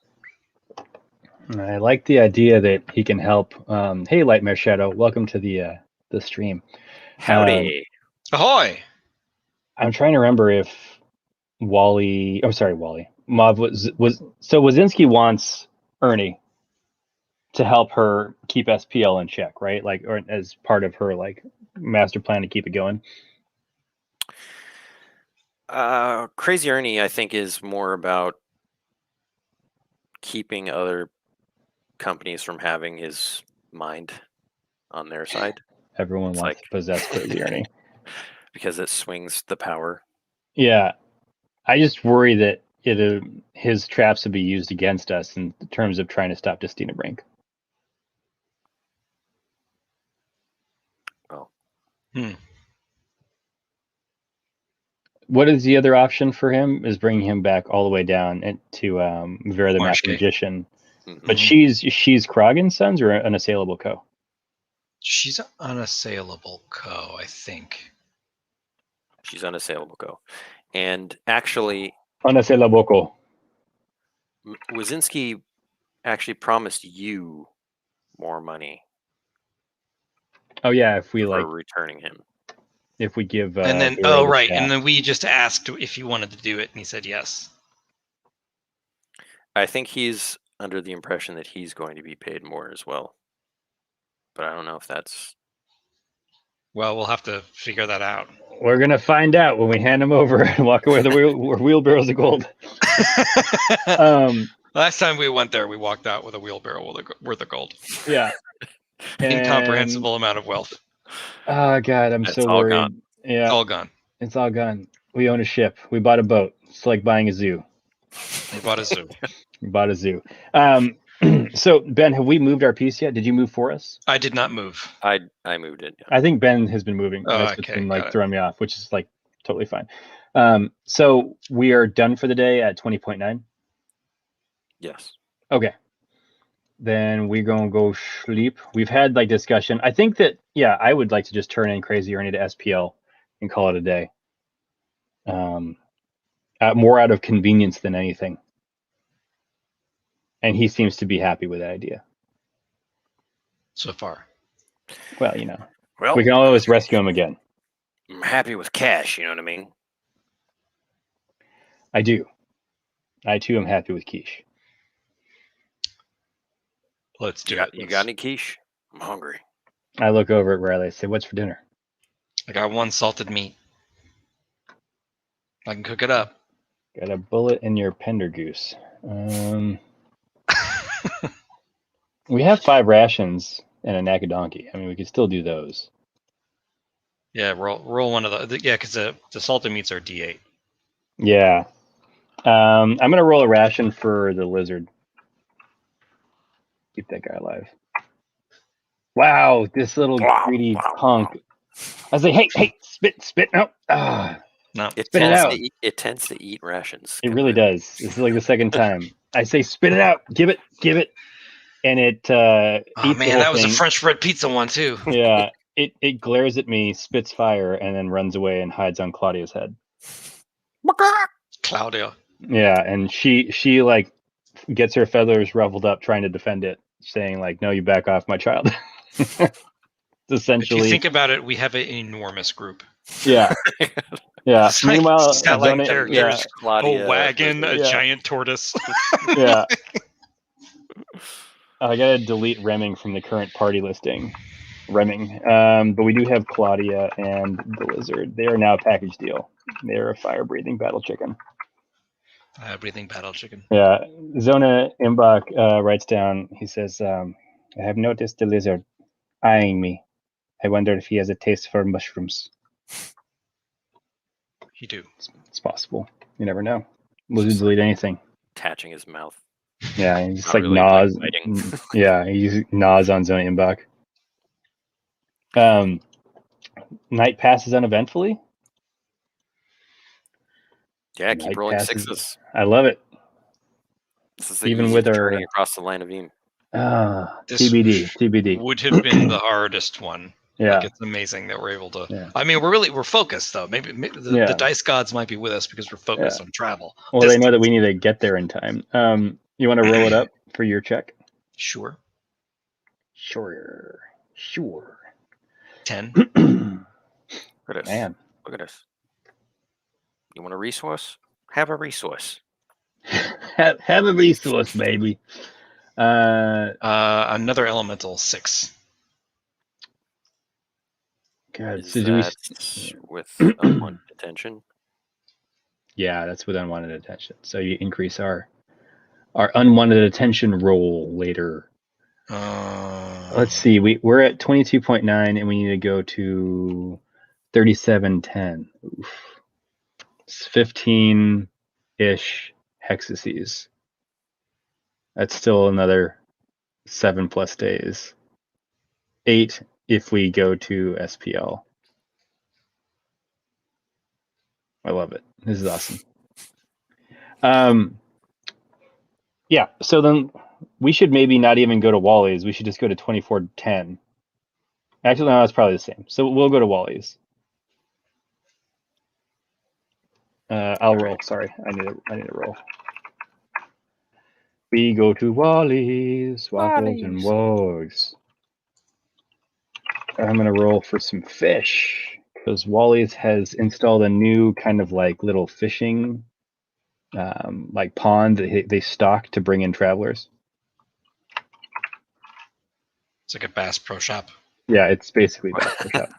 I like the idea that he can help. Hey, Lightmare Shadow, welcome to the stream. Howdy. Ahoy. I'm trying to remember if Wally. Oh, sorry, Wally. Mav was so Wazinski wants Ernie to help her keep SPL in check, right? Like, or as part of her like master plan to keep it going. Crazy Ernie, I think, is more about keeping other companies from having his mind on their side. Everyone wants to possess Crazy Ernie because it swings the power. Yeah, I just worry that his traps would be used against us in terms of trying to stop Justina Brink. Oh. What is the other option for him? Is bringing him back all the way down to Vera the Master Magician. Mm-hmm. But she's Krogan's sons or an unassailable co? She's an unassailable co, I think. She's unassailable co. And actually... Unassailable co. Wazinski actually promised you more money. Oh, yeah, if we for returning him. If we give... and then, and then we just asked if he wanted to do it, and he said yes. I think he's under the impression that he's going to be paid more as well. But I don't know if that's... Well, we'll have to figure that out. We're going to find out when we hand him over and walk away with wheelbarrows of gold. Last time we went there, we walked out with a wheelbarrow worth of gold. Yeah. Incomprehensible amount of wealth. Oh, God, I'm so worried. Gone. Yeah. It's all gone. It's all gone. We own a ship. We bought a boat. It's like buying a zoo. We bought a zoo. We bought a zoo. So, Ben, have we moved our piece yet? Did you move for us? I did not move. I moved it. Yeah. I think Ben has been moving. Oh, That's okay, been throwing me off, which is like totally fine. So we are done for the day at 20.9. Yes. Okay. Then we're gonna go sleep. We've had like discussion. I think that I would like to just turn in Crazy Ernie to SPL and call it a day. More out of convenience than anything. And he seems to be happy with that idea. So far. Well, we can always rescue him again. I'm happy with cash, you know what I mean? I do. I, too, am happy with quiche. Let's do it. You got any quiche? I'm hungry. I look over at Riley. I say, "What's for dinner?" I got 1 salted meat. I can cook it up. Got a bullet in your pender goose. We have 5 rations and a knack of donkey. I mean, we could still do those. Yeah, roll one of the. Yeah, because the salted meats are D8. Yeah. I'm gonna roll a ration for the lizard. Keep that guy alive. Wow, this little greedy punk. I say, hey, spit, no. No, It spit it out. It tends to eat rations. It really does. This is like the second time. I say, spit it out. Give it. And it oh eats man, that was a French bread pizza one too. Yeah, it glares at me, spits fire, and then runs away and hides on Claudia's head. Claudia. Yeah, and she like gets her feathers ruffled up trying to defend it, saying like, "No, you back off, my child." Essentially, if you think about it, we have an enormous group. Yeah. Yeah. Meanwhile, satellite characters, Claudia, a wagon, a giant tortoise. Yeah. I gotta delete Remming from the current party listing. Remming. But we do have Claudia and the lizard. They are now a package deal. They are a fire-breathing battle chicken. Fire-breathing battle chicken. Yeah. Zona Imbach writes down, he says, I have noticed the lizard eyeing me. I wonder if he has a taste for mushrooms. You do. It's possible. You never know. Lizards will eat anything. Attaching his mouth. Yeah, he just like really gnaws. Yeah, he just gnaws on Zona Imbach. Night passes uneventfully. Yeah, keep rolling 6s. I love it. This is even with our journey across the land of Eam. TBD. Would have been the hardest one. Yeah, like, it's amazing that we're able to. Yeah. I mean, we're focused though. Maybe the dice gods might be with us because we're focused on travel. Well, they know that we need to get there in time. You want to roll it up for your check? Sure. 10. Look at this. Man, look at this. You want a resource? Have a resource. have a resource, baby. Another elemental 6. God, so do we with unwanted attention? Yeah, that's with unwanted attention. So you increase our unwanted attention roll later. Let's see. We're at 22.9, and we need to go to 3710. Oof. It's 15-ish hexases. That's still another 7+ days. 8 if we go to SPL. I love it. This is awesome. Yeah, so then we should maybe not even go to Wally's. We should just go to 2410. Actually, no, it's probably the same. So we'll go to Wally's. I'll roll. Sorry, I need to roll. We go to Wally's, waffles and wogs. I'm gonna roll for some fish because Wally's has installed a new kind of like little fishing like pond that they stock to bring in travelers. It's like a Bass Pro Shop. Yeah, it's basically Bass Pro Shop.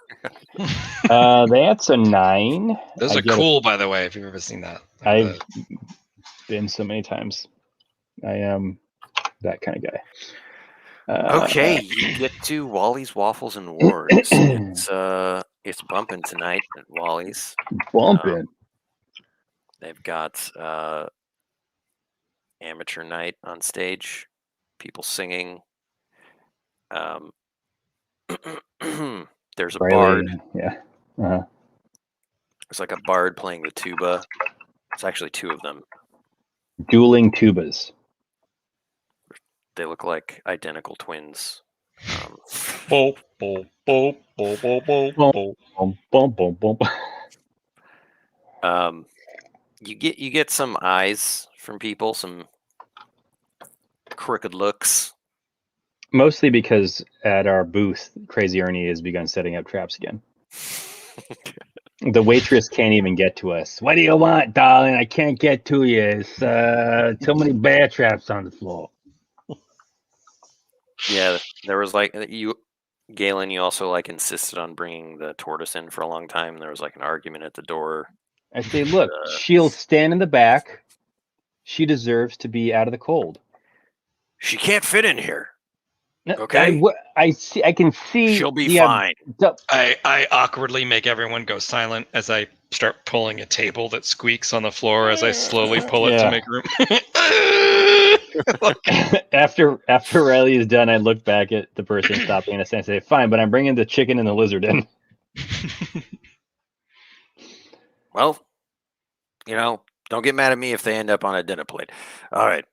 That's a 9. Those are cool, by the way, if you've ever seen that. I've been so many times. I am that kind of guy. Okay, you get to Wally's Waffles and Wards. It's bumping tonight at Wally's. Bumping. They've got amateur night on stage, people singing. There's a bard. Yeah. Uh-huh. There's like a bard playing the tuba. It's actually 2 of them. Dueling tubas. They look like identical twins. You get some eyes from people, some crooked looks. Mostly because at our booth, Crazy Ernie has begun setting up traps again. The waitress can't even get to us. What do you want, darling? I can't get to you. It's too many bear traps on the floor. Yeah, there was like Galen, you also like insisted on bringing the tortoise in for a long time. There was like an argument at the door. I say, look, she'll stand in the back. She deserves to be out of the cold. She can't fit in here. Okay. I see. I can see. She'll be fine. I awkwardly make everyone go silent as I start pulling a table that squeaks on the floor as I slowly pull it to make room. After Riley is done, I look back at the person stopping us and say, "Fine, but I'm bringing the chicken and the lizard in." Well, don't get mad at me if they end up on a dinner plate. All right.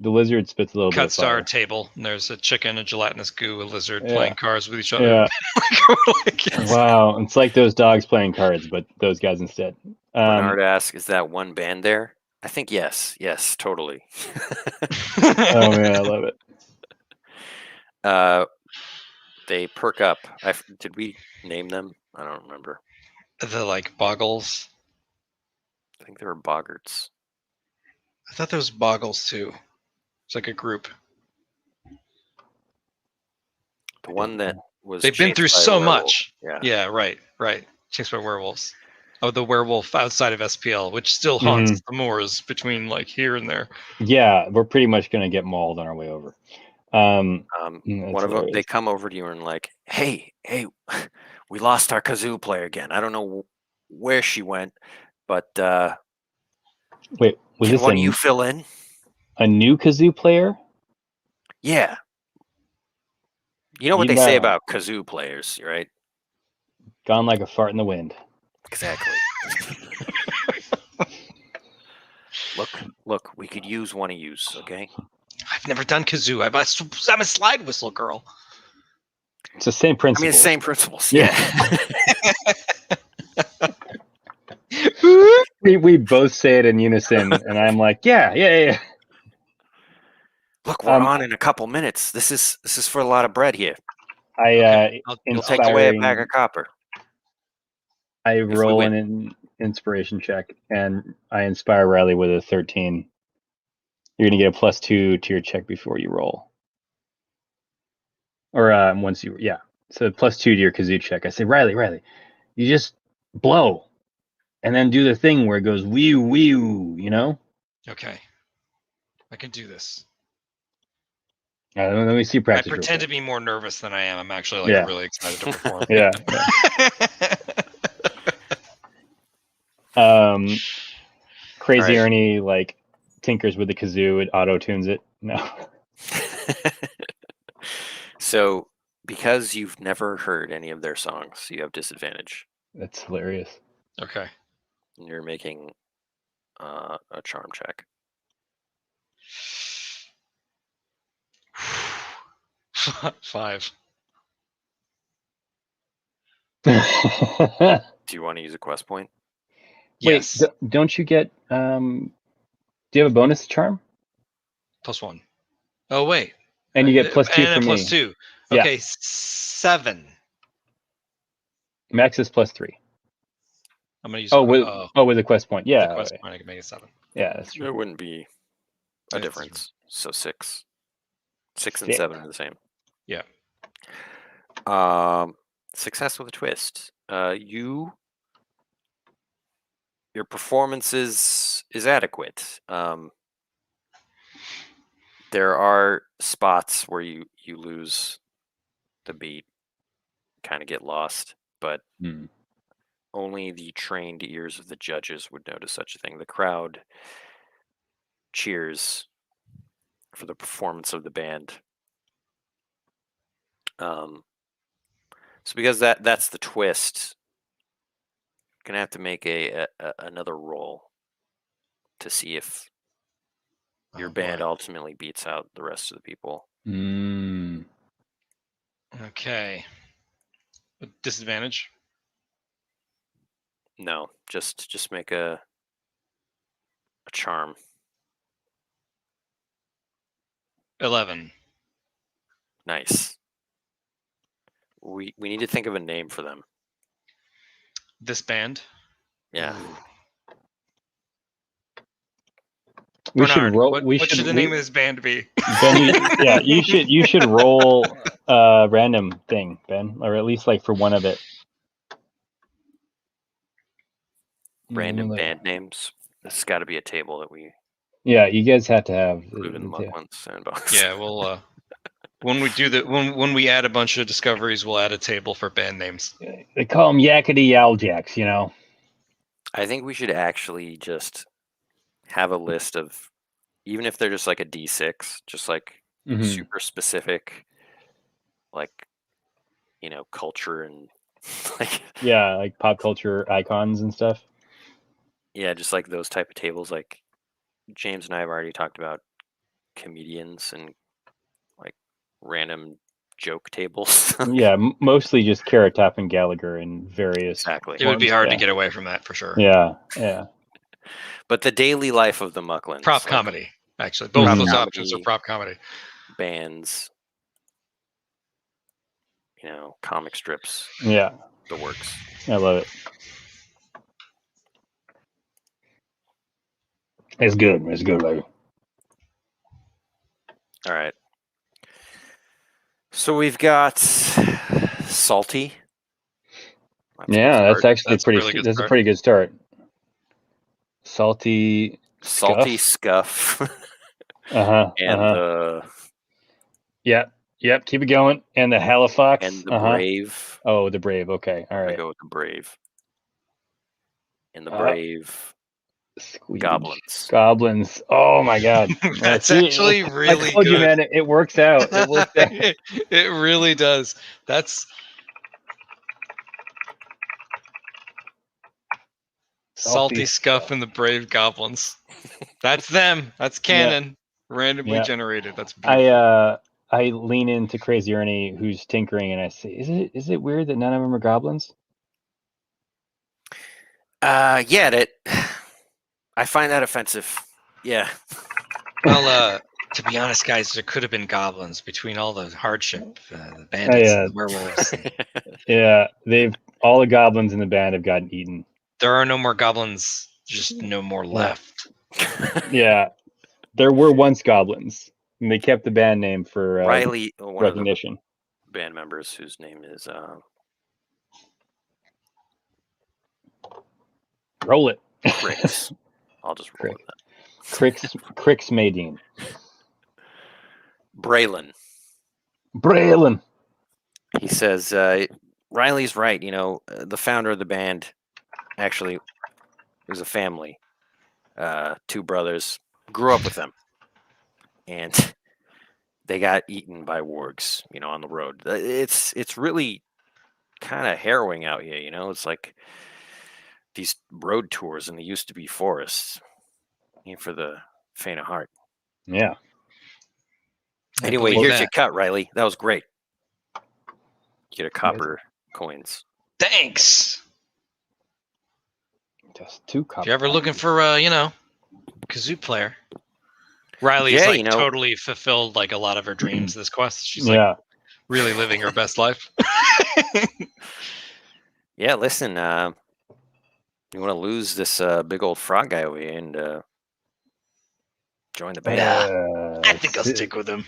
The lizard spits a little bit of fire. Cuts to our table, and there's a chicken, a gelatinous goo, a lizard playing cards with each other. Yeah. Wow, it's like those dogs playing cards, but those guys instead. Bernard asks, "Is that one band there?" I think yes. Yes, totally. Oh man, I love it. They perk up. Did we name them? I don't remember. The boggles. I think they were boggarts. I thought there was boggles too. It's like a group. The one that was. They've been through so much. Yeah. Yeah. Right. Chased by werewolves. Oh, the werewolf outside of SPL, which still haunts the moors between here and there. Yeah, we're pretty much gonna get mauled on our way over. One of them, they come over to you and like, hey, we lost our kazoo player again. I don't know where she went, but wait, was this one of you fill in? A new kazoo player? Yeah. You know what they say about kazoo players, right? Gone like a fart in the wind. Exactly. Look, we could use one of yous, okay? I've never done kazoo. I'm a slide whistle girl. It's the same principle. I mean, the same principles. Yeah. we both say it in unison, and I'm like, yeah. Look, we're on in a couple minutes. This is for a lot of bread here. You'll take away a bag of copper. I roll an inspiration check, and I inspire Riley with a 13. You're gonna get a +2 to your check before you roll, or once you So +2 to your kazoo check. I say, Riley, you just blow, and then do the thing where it goes wee wee. Okay, I can do this. Let me see practice. I pretend to be more nervous than I am. I'm actually really excited to perform. Yeah. Crazy right. Ernie tinkers with the kazoo, it auto tunes it. No. So, because you've never heard any of their songs, you have disadvantage. That's hilarious. Okay. And you're making a charm check. 5. Do you want to use a quest point? Yes. Wait, don't you get do you have a bonus charm? +1. Oh wait. And you get +2 from me. +2. Okay, yeah. 7. Max is +3. I'm gonna use with a quest point. Yeah. With a quest point, I can make it 7. Yeah, that's true. There wouldn't be a difference. So 6. 6 and 7 are the same. Yeah. Success with a twist. Your performance is adequate. There are spots where you lose the beat, kind of get lost, but only the trained ears of the judges would notice such a thing. The crowd cheers for the performance of the band. So because that's the twist, you're gonna have to make another roll to see if your band ultimately beats out the rest of the people. Okay. With disadvantage? No, just make a charm. 11. Nice. We need to think of a name for them. This band? Yeah. Bernard, roll. What should the name of this band be? Ben, you should roll a random thing, Ben, or at least like for one of it. Random band names. This has got to be a table that we. Yeah, you guys have to have. Include in the Mucklands sandbox. Yeah, we'll. When we do when we add a bunch of discoveries, we'll add a table for band names. They call them Yakety Yaljacks, you know. I think we should actually just have a list of, even if they're just like a D6, just like super specific, like, culture and like. Yeah, like pop culture icons and stuff. Yeah, just like those type of tables. Like James and I have already talked about comedians and like random joke tables. Yeah, mostly just Carrot Top and Gallagher and various. Exactly. It would be hard to get away from that for sure. Yeah. But the daily life of the Mucklands. Prop comedy, actually. Both of those options are prop comedy. Bands, comic strips. Yeah. The works. I love it. It's good. It's good, baby. All right. So we've got Salty. Yeah, that's actually that's a pretty good start. Salty Scuff. And Yep, keep it going. And the Halifax. And the Brave. Oh, the Brave. Okay. All right. I go with the Brave. And the Brave. Goblins. Oh my God. That's actually really I told good. You, man, it works out. It works out. It really does. That's Salty Scuff and the Brave Goblins. That's them. That's canon. Randomly generated. That's beautiful. I lean into Crazy Ernie, who's tinkering, and I say, is it weird that none of them are goblins? Yeah, I find that offensive. Yeah. Well, to be honest, guys, there could have been goblins between all the hardship, the bandits, and the werewolves. Yeah, all the goblins in the band have gotten eaten. There are no more goblins, just no more left. Yeah, there were once goblins, and they kept the band name for Riley, recognition. One of the band members whose name is roll it. Crix. I'll just roll it. Crix Maydeen. Braylon. He says, Riley's right. The founder of the band actually was a family. 2 brothers. Grew up with them. And they got eaten by wargs, on the road. It's really kind of harrowing out here, It's like these road tours, and they used to be forests. For the faint of heart. Yeah. Anyway, here's your cut, Riley. That was great. Get a copper coins. Thanks. Just 2 copper. If you're ever looking for kazoo player, Riley's totally fulfilled like a lot of her dreams this quest. She's really living her best life. Yeah, listen, you want to lose this big old frog guy over here and join the band? I think I'll stick with him.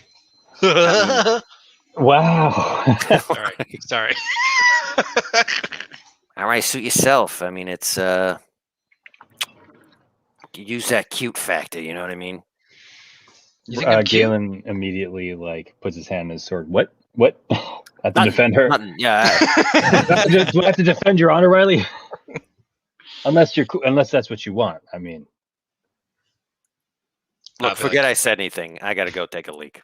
Wow. Sorry. All right, suit yourself. I mean, it's use that cute factor. You know what I mean? Galen immediately puts his hand on his sword. What? I have to defend her. Yeah. Do I have to defend your honor, Riley? Unless that's what you want. I mean, look, forget I said anything. I got to go take a leak.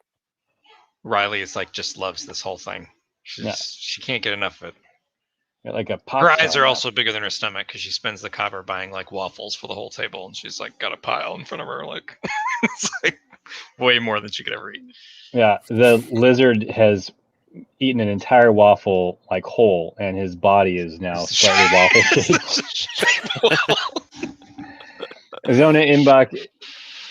Riley is just loves this whole thing. She can't get enough of it. Like a pop. Her eyes are also bigger than her stomach because she spends the copper buying waffles for the whole table, and she's got a pile in front of her. It's way more than she could ever eat. Yeah, the lizard has eaten an entire waffle whole, and his body is now slightly waffle shaped. Zona Imbach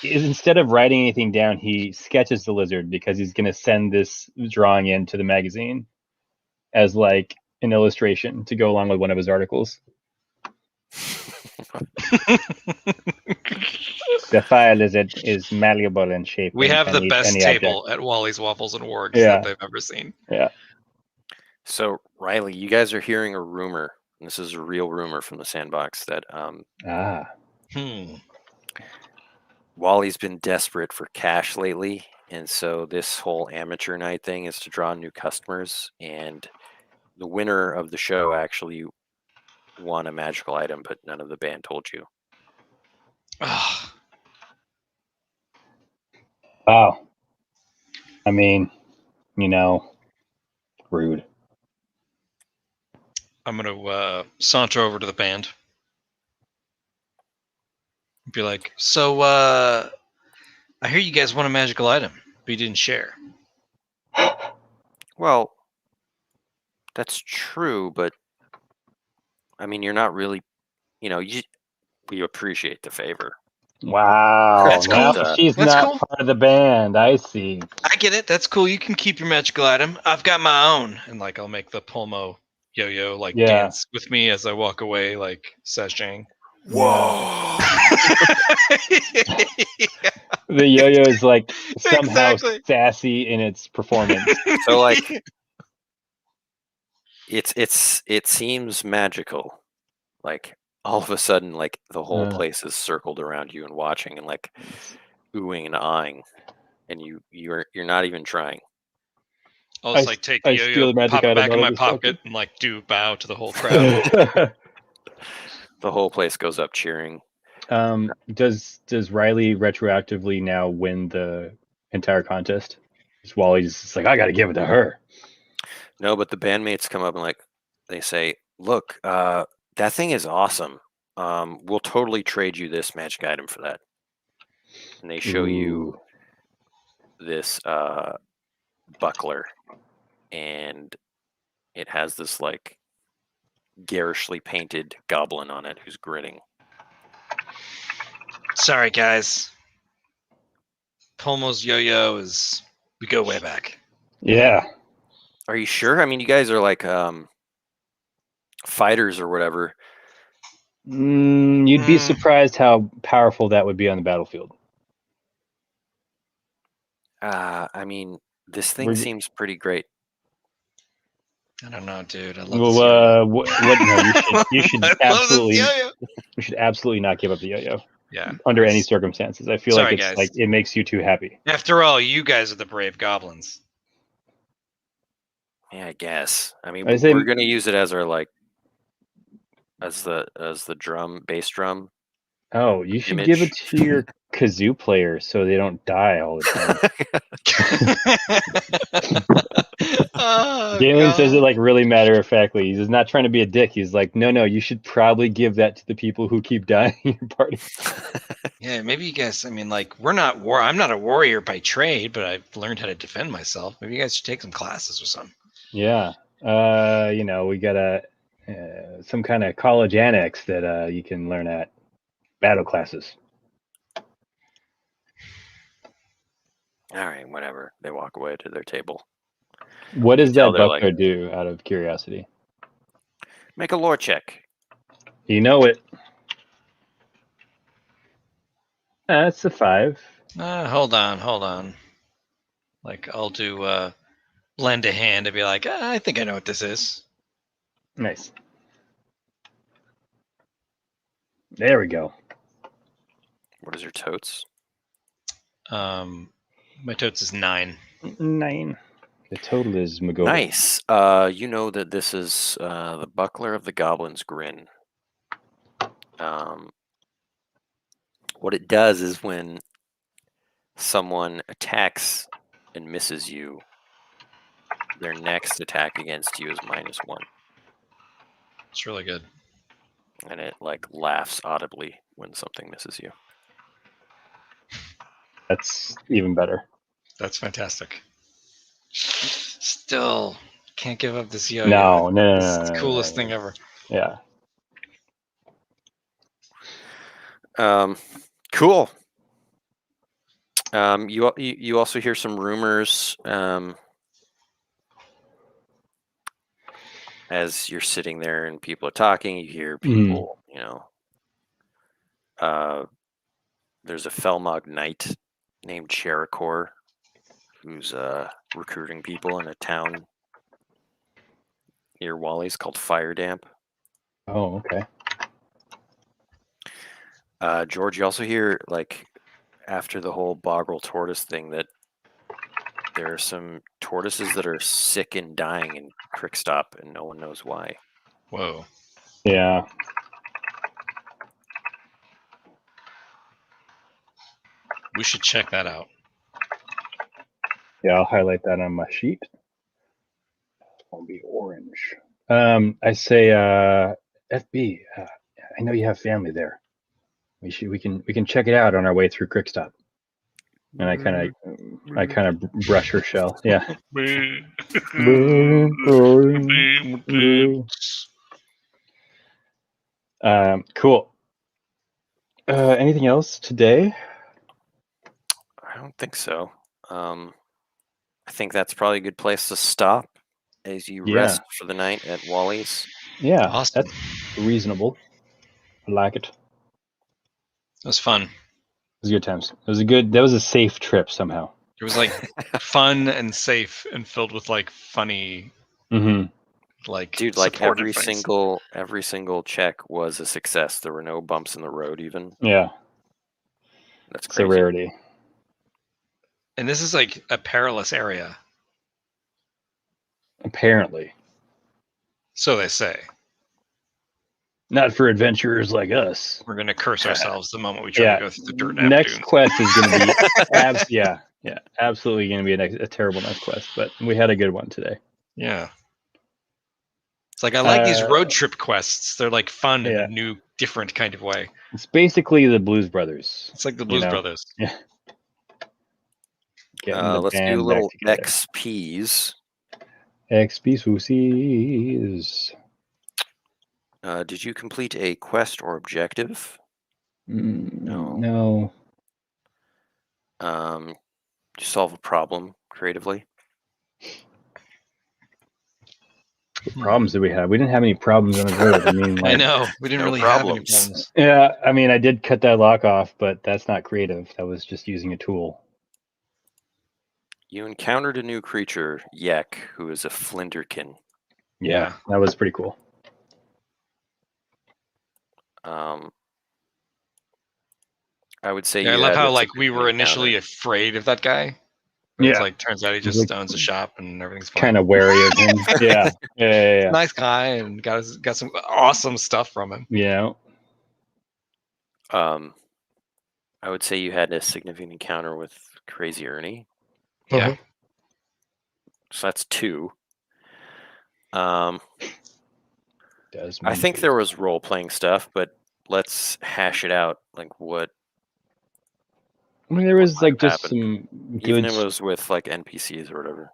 is, instead of writing anything down, he sketches the lizard because he's going to send this drawing into the magazine as an illustration to go along with one of his articles. The file is malleable in shape. We have the best table object. at Wally's Waffles and Wargs that they've ever seen. Yeah. So, Riley, you guys are hearing a rumor. And this is a real rumor from the sandbox that Wally's been desperate for cash lately, and so this whole amateur night thing is to draw new customers. And the winner of the show actually won a magical item, but none of the band told you. Wow. I mean, rude. I'm gonna saunter over to the band. Be like, so I hear you guys want a magical item, but you didn't share. Well, that's true, but I mean, you're not really, we appreciate the favor. Wow. That's cool. She's That's not cool. part of the band. I see. I get it. That's cool. You can keep your magical item. I've got my own. And I'll make the Pulmo yo-yo dance with me as I walk away, sashaying. Whoa. The yo-yo is somehow sassy in its performance. So it seems magical. All of a sudden, the whole place is circled around you and watching and oohing and ahhing, and you're not even trying. I'll just take the yo-yo, pop it back in my pocket, and do bow to the whole crowd. The whole place goes up cheering. Does Riley retroactively now win the entire contest? Just Wally's just I got to give it to her. No, but the bandmates come up and they say, "Look, that thing is awesome. We'll totally trade you this magic item for that." And they show you this buckler, and it has this garishly painted goblin on it who's grinning. Sorry, guys. Pulmo's yo-yo we go way back. Yeah. Are you sure? I mean, you guys are fighters or whatever. You'd be surprised how powerful that would be on the battlefield. I mean, this thing seems pretty great. I don't know, dude. I love you should absolutely you should absolutely not give up the yo-yo. Yeah. Under any circumstances. I feel it's it makes you too happy. After all, you guys are the brave goblins. Yeah, I guess. I mean, we're gonna use it as our as the drum, bass drum. Oh, you should give it to your kazoo player so they don't die all the time. Galen says it really matter of factly. He's not trying to be a dick. He's no, you should probably give that to the people who keep dying in your party. Yeah, maybe you guys, I'm not a warrior by trade, but I've learned how to defend myself. Maybe you guys should take some classes or something. Yeah. We got some kind of college annex that you can learn at. Battle classes. All right, whatever. They walk away to their table. What does that buckler do, out of curiosity? Make a lore check. You know it. That's a 5. Hold on. I'll do lend a hand and be I think I know what this is. Nice. There we go. What is your totes? My totes is 9. 9. The total is Magoba. Nice. You know that this is the buckler of the goblin's grin. What it does is when someone attacks and misses you, their next attack against you is -1. It's really good. And it laughs audibly when something misses you. That's even better. That's fantastic. Still can't give up this yo-yo. No. It's the coolest thing ever. Yeah. Cool. You also hear some rumors as you're sitting there and people are talking. You hear people, there's a Felmog knight named Cherikor who's recruiting people in a town near Wally's called Fire Damp. Oh, okay. George, you also hear, like, after the whole Bogrel tortoise thing, that there are some tortoises that are sick and dying in Crickstop, and no one knows why. Whoa. Yeah. We should check that out. Yeah, I'll highlight that on my sheet. It's gonna be orange. I say, FB. I know you have family there. We can check it out on our way through Crickstop. And I kind of brush her shell. Yeah. Cool. Anything else today? I don't think so. I think that's probably a good place to stop as you rest for the night at Wally's. Yeah, awesome. That's reasonable. I like it. It was fun. It was good times. That was a safe trip somehow. It was like fun and safe and filled with like funny, like, dude, like every single check was a success. There were no bumps in the road even. Yeah. That's crazy. It's a rarity. And this is like a perilous area. Apparently. So they say. Not for adventurers like us. We're going to curse ourselves the moment we try to go through the dirt nap Next dunes. quest is going to be absolutely going to be a terrible next quest, but we had a good one today. Yeah. It's like I like these road trip quests. They're like fun in a new, different kind of way. It's basically the Blues Brothers. It's like the Blues Brothers. Yeah. Let's do a little XPs. XPs. Did you complete a quest or objective? No. Did you solve a problem creatively? What problems did we have? We didn't have any problems on the road. I mean, I know. We didn't really have any problems. Yeah, I mean, I did cut that lock off, but that's not creative. That was just using a tool. You encountered a new creature, Yek, who is a Flinderkin. Yeah, that was pretty cool. I would say I love how like we were initially afraid of that guy. It's like turns out he just owns a shop and everything's fine. Kind of wary of him. Yeah. Nice guy and got some awesome stuff from him. Yeah. I would say you had a significant encounter with Crazy Ernie. Yeah. So that's 2. I think there was role-playing stuff, but let's hash it out. Like what? I mean, there was like just some good... Even if it was with like NPCs or whatever.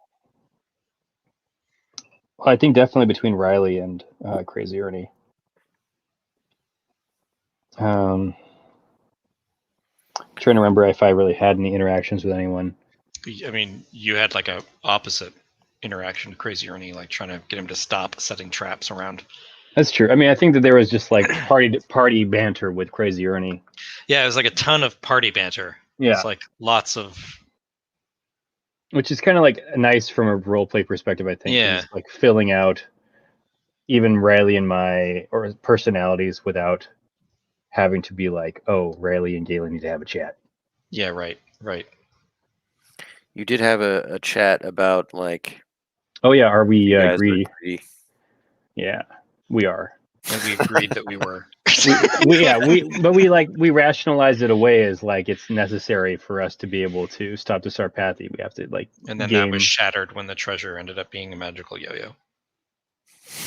Well, I think definitely between Riley and Crazy Ernie. Trying to remember if I really had any interactions with anyone. I mean, you had like a opposite interaction with Crazy Ernie, like trying to get him to stop setting traps around. That's true. I mean, I think that there was just like party banter with Crazy Ernie. Yeah, it was like a ton of party banter. Yeah. It's like lots of... Which is kind of like nice from a roleplay perspective, I think. Yeah. It's like filling out even Riley and my personalities without having to be like, oh, Riley and Galen need to have a chat. Yeah, right. You did have a chat about like... Oh, yeah. Are we greedy? Yeah, we are. And we agreed that we were. we rationalized it away as like it's necessary for us to be able to stop the Sarpathy. We have to like. And then that was shattered when the treasure ended up being a magical yo-yo.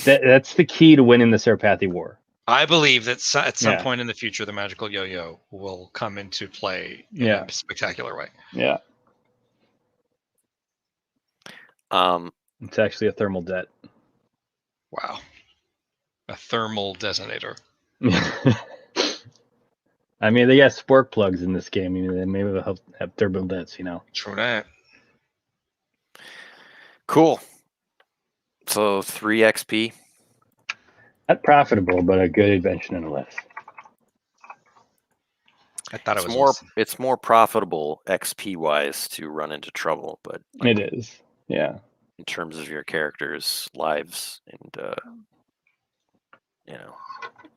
That's the key to winning the Sarpathy War. I believe that at some point in the future, the magical yo-yo will come into play in a spectacular way. Yeah. It's actually a thermal det. Wow. A thermal detonator. I mean, they got spork plugs in this game. I mean, maybe they'll have thermal dets, True that. Cool. So 3 XP. Not profitable, but a good invention nonetheless. I thought it was it's more profitable XP wise to run into trouble, but it is. Yeah. In terms of your characters' lives and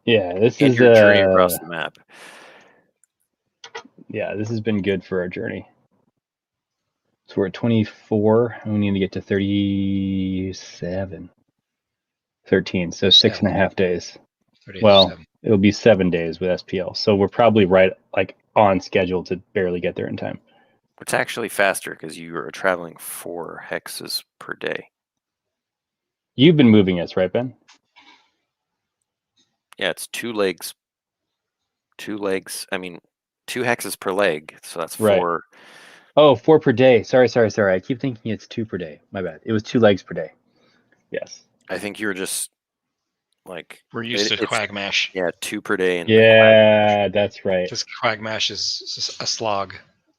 Yeah, this and is your journey across the map. Yeah, this has been good for our journey. So we're at 24, and we need to get to 37. 13, so 6.5 days. 37. Well, it'll be 7 days with SPL, so we're probably right on schedule to barely get there in time. It's actually faster because you are traveling 4 hexes per day. You've been moving us, right, Ben? Yeah, it's 2 legs. 2 legs. I mean, 2 hexes per leg, so that's 4. Right. Oh, 4 per day. Sorry. I keep thinking it's 2 per day. My bad. It was 2 legs per day. Yes. I think you were just we're used to Quagmash. Yeah, 2 per day. Yeah, that's right. Just Quagmash is a slog.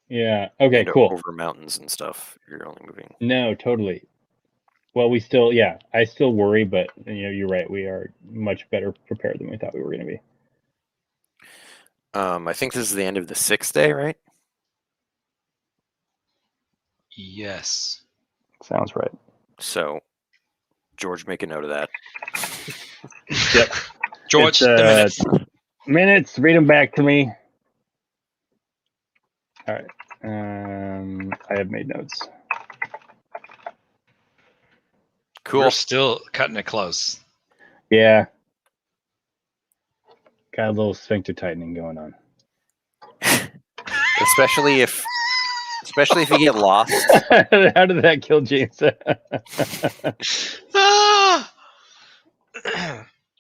Yeah. Okay. Cool. Over mountains and stuff, you're only moving. No, totally. Well, I still worry, but you're right. We are much better prepared than we thought we were going to be. I think this is the end of the 6th day, right? Yes. Sounds right. So, George, make a note of that. Yep. George, the minutes. Minutes. Read them back to me. All right. I have made notes. Cool. We're still cutting it close. Yeah. Got a little sphincter tightening going on. Especially if you get lost. How did that kill James?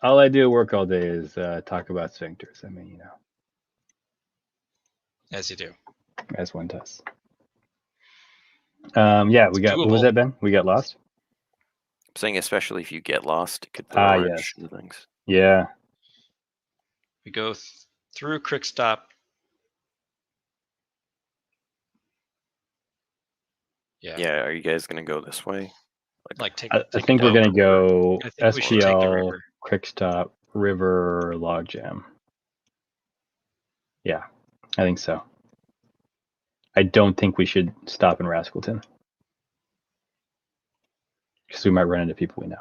All I do at work all day is talk about sphincters. I mean, As you do. As one does. Yeah, we got. Doable. What was that, Ben? We got lost. I'm saying, especially if you get lost, it could put orange yes. things. Yeah. We go through Crickstop. Yeah. Yeah. Are you guys gonna go this way? I think we're gonna go SPL, Crickstop, River, Logjam. Yeah, I think so. I don't think we should stop in Rascalton because we might run into people we know.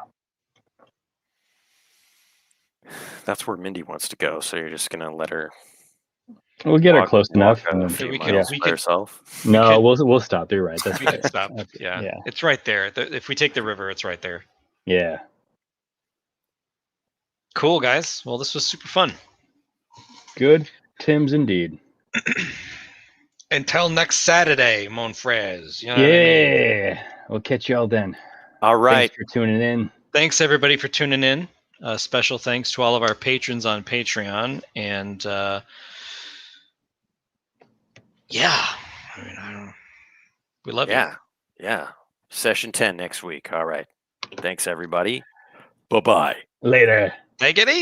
That's where Mindy wants to go, so you're just gonna let her. We'll get her close enough. We can herself. No, we'll stop. You're right. That's we can stop. Yeah, it's right there. If we take the river, it's right there. Yeah. Cool, guys. Well, this was super fun. Good Tims indeed. Until next Saturday, mon frères. You know what I mean? We'll catch y'all then. All right. Thanks for tuning in. Thanks everybody for tuning in. Special thanks to all of our patrons on Patreon, and we love you. Yeah. Session 10 next week. All right. Thanks everybody. Bye-bye. Later. Take it easy.